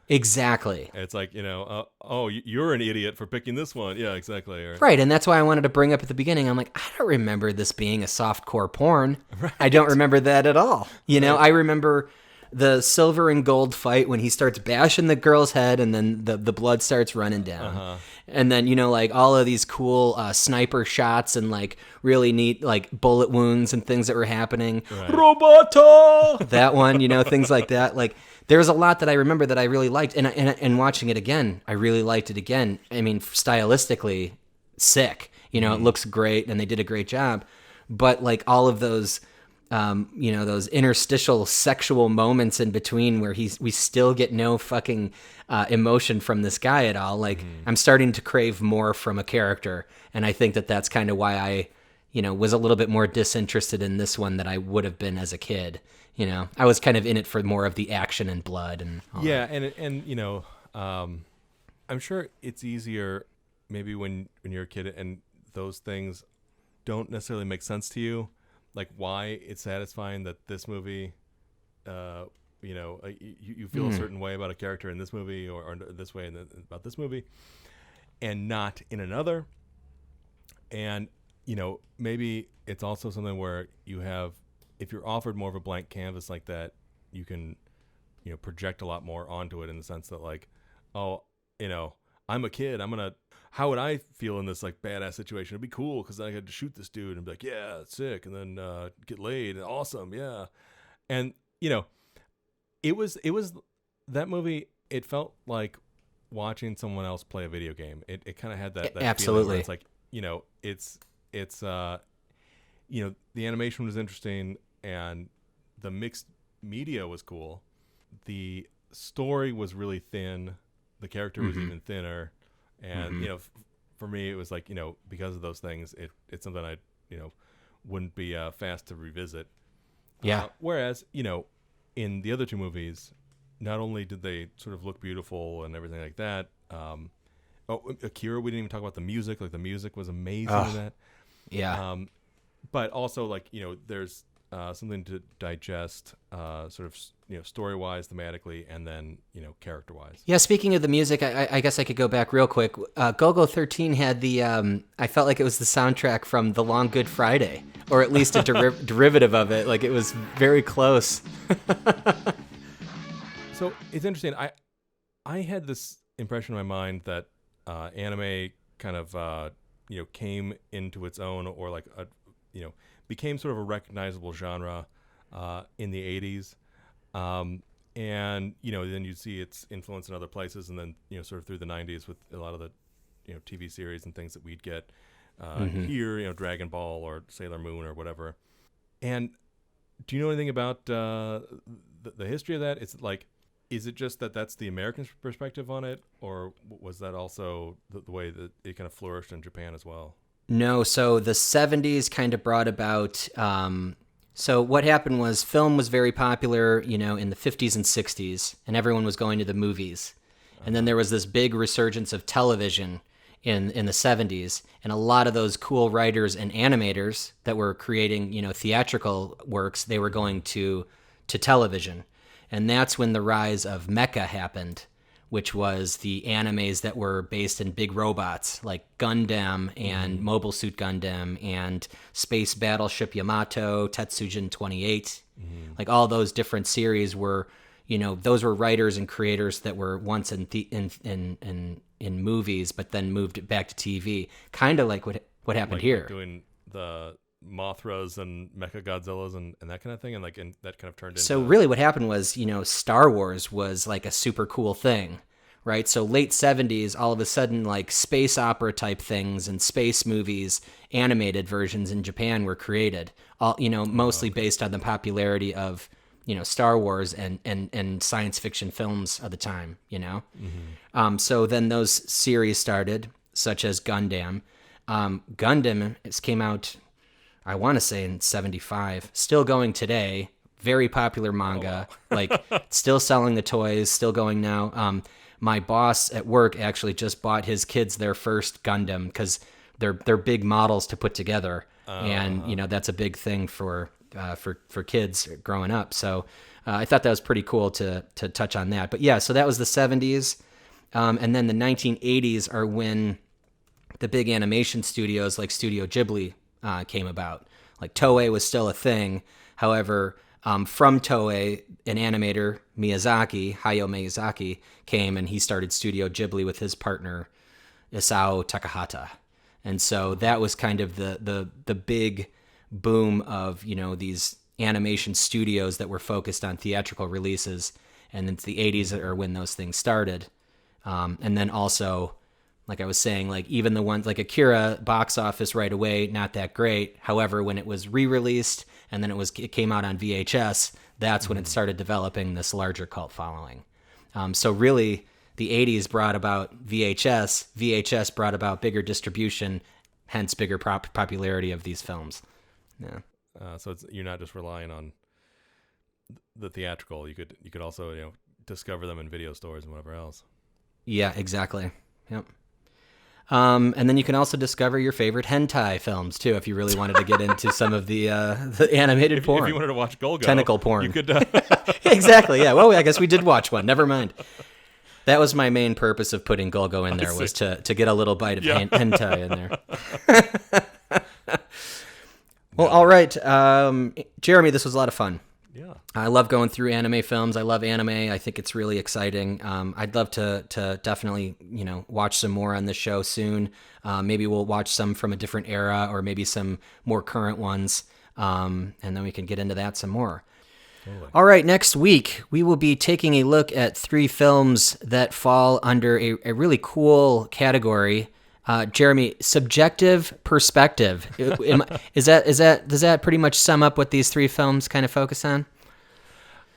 Exactly. It's like, you're an idiot for picking this one. Yeah, exactly. Right, and that's why I wanted to bring up at the beginning, I'm like, I don't remember this being a softcore porn. Right. I don't remember that at all. I remember the silver and gold fight when he starts bashing the girl's head and then the blood starts running down. And then, like all of these cool sniper shots and like really neat like bullet wounds and things that were happening. Right. Roboto! That one, things like that. Like there's a lot that I remember that I really liked. And watching it again, I really liked it again. I mean, stylistically, sick. It looks great and they did a great job. But like all of those those interstitial sexual moments in between where we still get no fucking emotion from this guy at all. Like I'm starting to crave more from a character. And I think that's kind of why I, was a little bit more disinterested in this one than I would have been as a kid. I was kind of in it for more of the action and blood and all that. And I'm sure it's easier maybe when you're a kid and those things don't necessarily make sense to you. Like why it's satisfying that this movie, you feel a certain way about a character in this movie or this way about this movie and not in another. And, maybe it's also something where you have, if you're offered more of a blank canvas like that, you can, project a lot more onto it in the sense that like, oh, I'm a kid. How would I feel in this like badass situation? It'd be cool because I had to shoot this dude and be like, yeah, it's sick, and then get laid, awesome, yeah. And it was that movie. It felt like watching someone else play a video game. It kind of had that absolutely. It's like it's the animation was interesting and the mixed media was cool. The story was really thin. The character was even thinner. And, for me, it was like, because of those things, it's something I, wouldn't be fast to revisit. Yeah. Whereas, in the other two movies, not only did they sort of look beautiful and everything like that. Akira, we didn't even talk about the music. Like the music was amazing in that. Yeah. But also like, there's something to digest, sort of story-wise, thematically, and then character-wise. Yeah, speaking of the music, I guess I could go back real quick. Golgo 13 had the, I felt like it was the soundtrack from The Long Good Friday, or at least a derivative of it. Like, it was very close. So it's interesting. I had this impression in my mind that anime kind of came into its own, or like became sort of a recognizable genre in the 80s. And then you see its influence in other places, and then sort of through the 90s with a lot of the TV series and things that we'd get here, Dragon Ball or Sailor Moon or whatever. And do you know anything about the history of that? Is it just that that's the American perspective on it, or was that also the way that it kind of flourished in Japan as well? No, so the 70s kind of brought about... So what happened was film was very popular, in the 50s and 60s, and everyone was going to the movies. And then there was this big resurgence of television in the 70s, and a lot of those cool writers and animators that were creating, theatrical works, they were going to television. And that's when the rise of mecha happened, which was the animes that were based in big robots like Gundam and Mobile Suit Gundam and Space Battleship Yamato, Tetsujin 28. Like all those different series were, those were writers and creators that were once in movies, but then moved back to TV. Kind of like what happened here. Like doing the Mothras and Mechagodzillas and that kind of thing, and that kind of turned into... So really what happened was, Star Wars was like a super cool thing, right? So late 70s, all of a sudden, like space opera type things and space movies, animated versions in Japan were created, all mostly based on the popularity of Star Wars and science fiction films of the time, So then those series started, such as Gundam. Gundam came out, I want to say in 75, still going today, very popular manga, still selling the toys, still going now. My boss at work actually just bought his kids their first Gundam because they're big models to put together. And, that's a big thing for kids growing up. So I thought that was pretty cool to touch on that. But yeah, so that was the 70s. And then the 1980s are when the big animation studios like Studio Ghibli came about. Like Toei was still a thing. However, from Toei, an animator, Hayao Miyazaki, came and he started Studio Ghibli with his partner, Isao Takahata. And so that was kind of the big boom of, these animation studios that were focused on theatrical releases. And it's the 80s are when those things started. And then also... like I was saying, like even the ones like Akira, box office right away, not that great. However, when it was re-released and then it came out on VHS, that's when it started developing this larger cult following. So really, the 80s brought about VHS. VHS brought about bigger distribution, hence bigger popularity of these films. Yeah. So you're not just relying on the theatrical. You could also discover them in video stores and whatever else. Yeah, exactly. Yep. And then you can also discover your favorite hentai films too, if you really wanted to get into some of the animated porn. If you wanted to watch Golgo, tentacle porn, you could. Exactly. Yeah. Well, I guess we did watch one. Never mind. That was my main purpose of putting Golgo in there, was to get a little bite of hentai in there. Well, all right, Jeremy, this was a lot of fun. Yeah. I love going through anime films. I love anime. I think it's really exciting. I'd love to definitely, watch some more on the show soon. Maybe we'll watch some from a different era or maybe some more current ones. And then we can get into that some more. Totally. All right. Next week, we will be taking a look at 3 films that fall under a really cool category. Jeremy, subjective perspective. Does that pretty much sum up what these 3 films kind of focus on?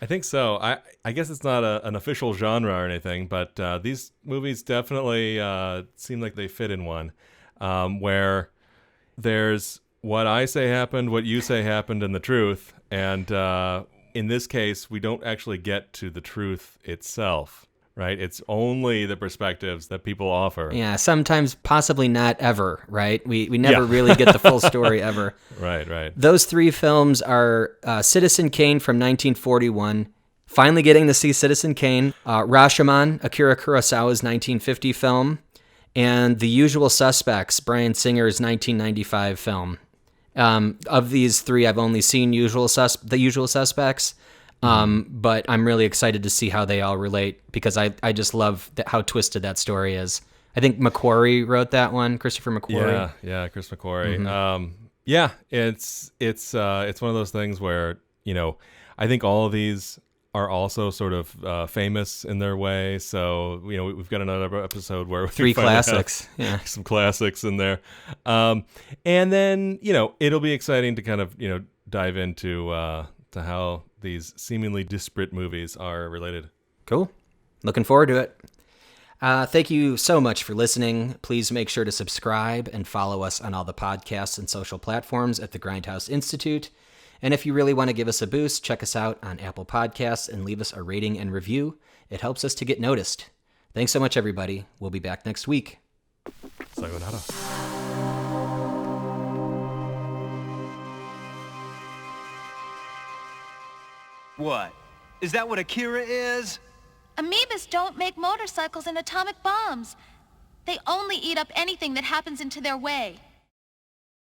I think so. I guess it's not an official genre or anything, but these movies definitely seem like they fit in one, where there's what I say happened, what you say happened, and the truth. And in this case, we don't actually get to the truth itself, right? It's only the perspectives that people offer. Yeah, sometimes possibly not ever, right? We never really get the full story ever. Right. Those 3 films are Citizen Kane from 1941, finally getting to see Citizen Kane, Rashomon, Akira Kurosawa's 1950 film, and The Usual Suspects, Bryan Singer's 1995 film. Of these 3, I've only seen The Usual Suspects, but I'm really excited to see how they all relate because I just love how twisted that story is. I think McQuarrie wrote that one, Christopher McQuarrie. Yeah, Chris McQuarrie. It's one of those things where, I think all of these are also sort of famous in their way. So, we've got another episode where we 3 classics. Yeah. Some classics in there. And then, it'll be exciting to kind of, dive into to how these seemingly disparate movies are related. Cool. Looking forward to it. Thank you so much for listening. Please make sure to subscribe and follow us on all the podcasts and social platforms at the Grindhouse Institute. And if you really want to give us a boost, check us out on Apple Podcasts and leave us a rating and review. It helps us to get noticed. Thanks so much, everybody. We'll be back next week. Sayonara. What? Is that what Akira is? Amoebas don't make motorcycles and atomic bombs. They only eat up anything that happens into their way.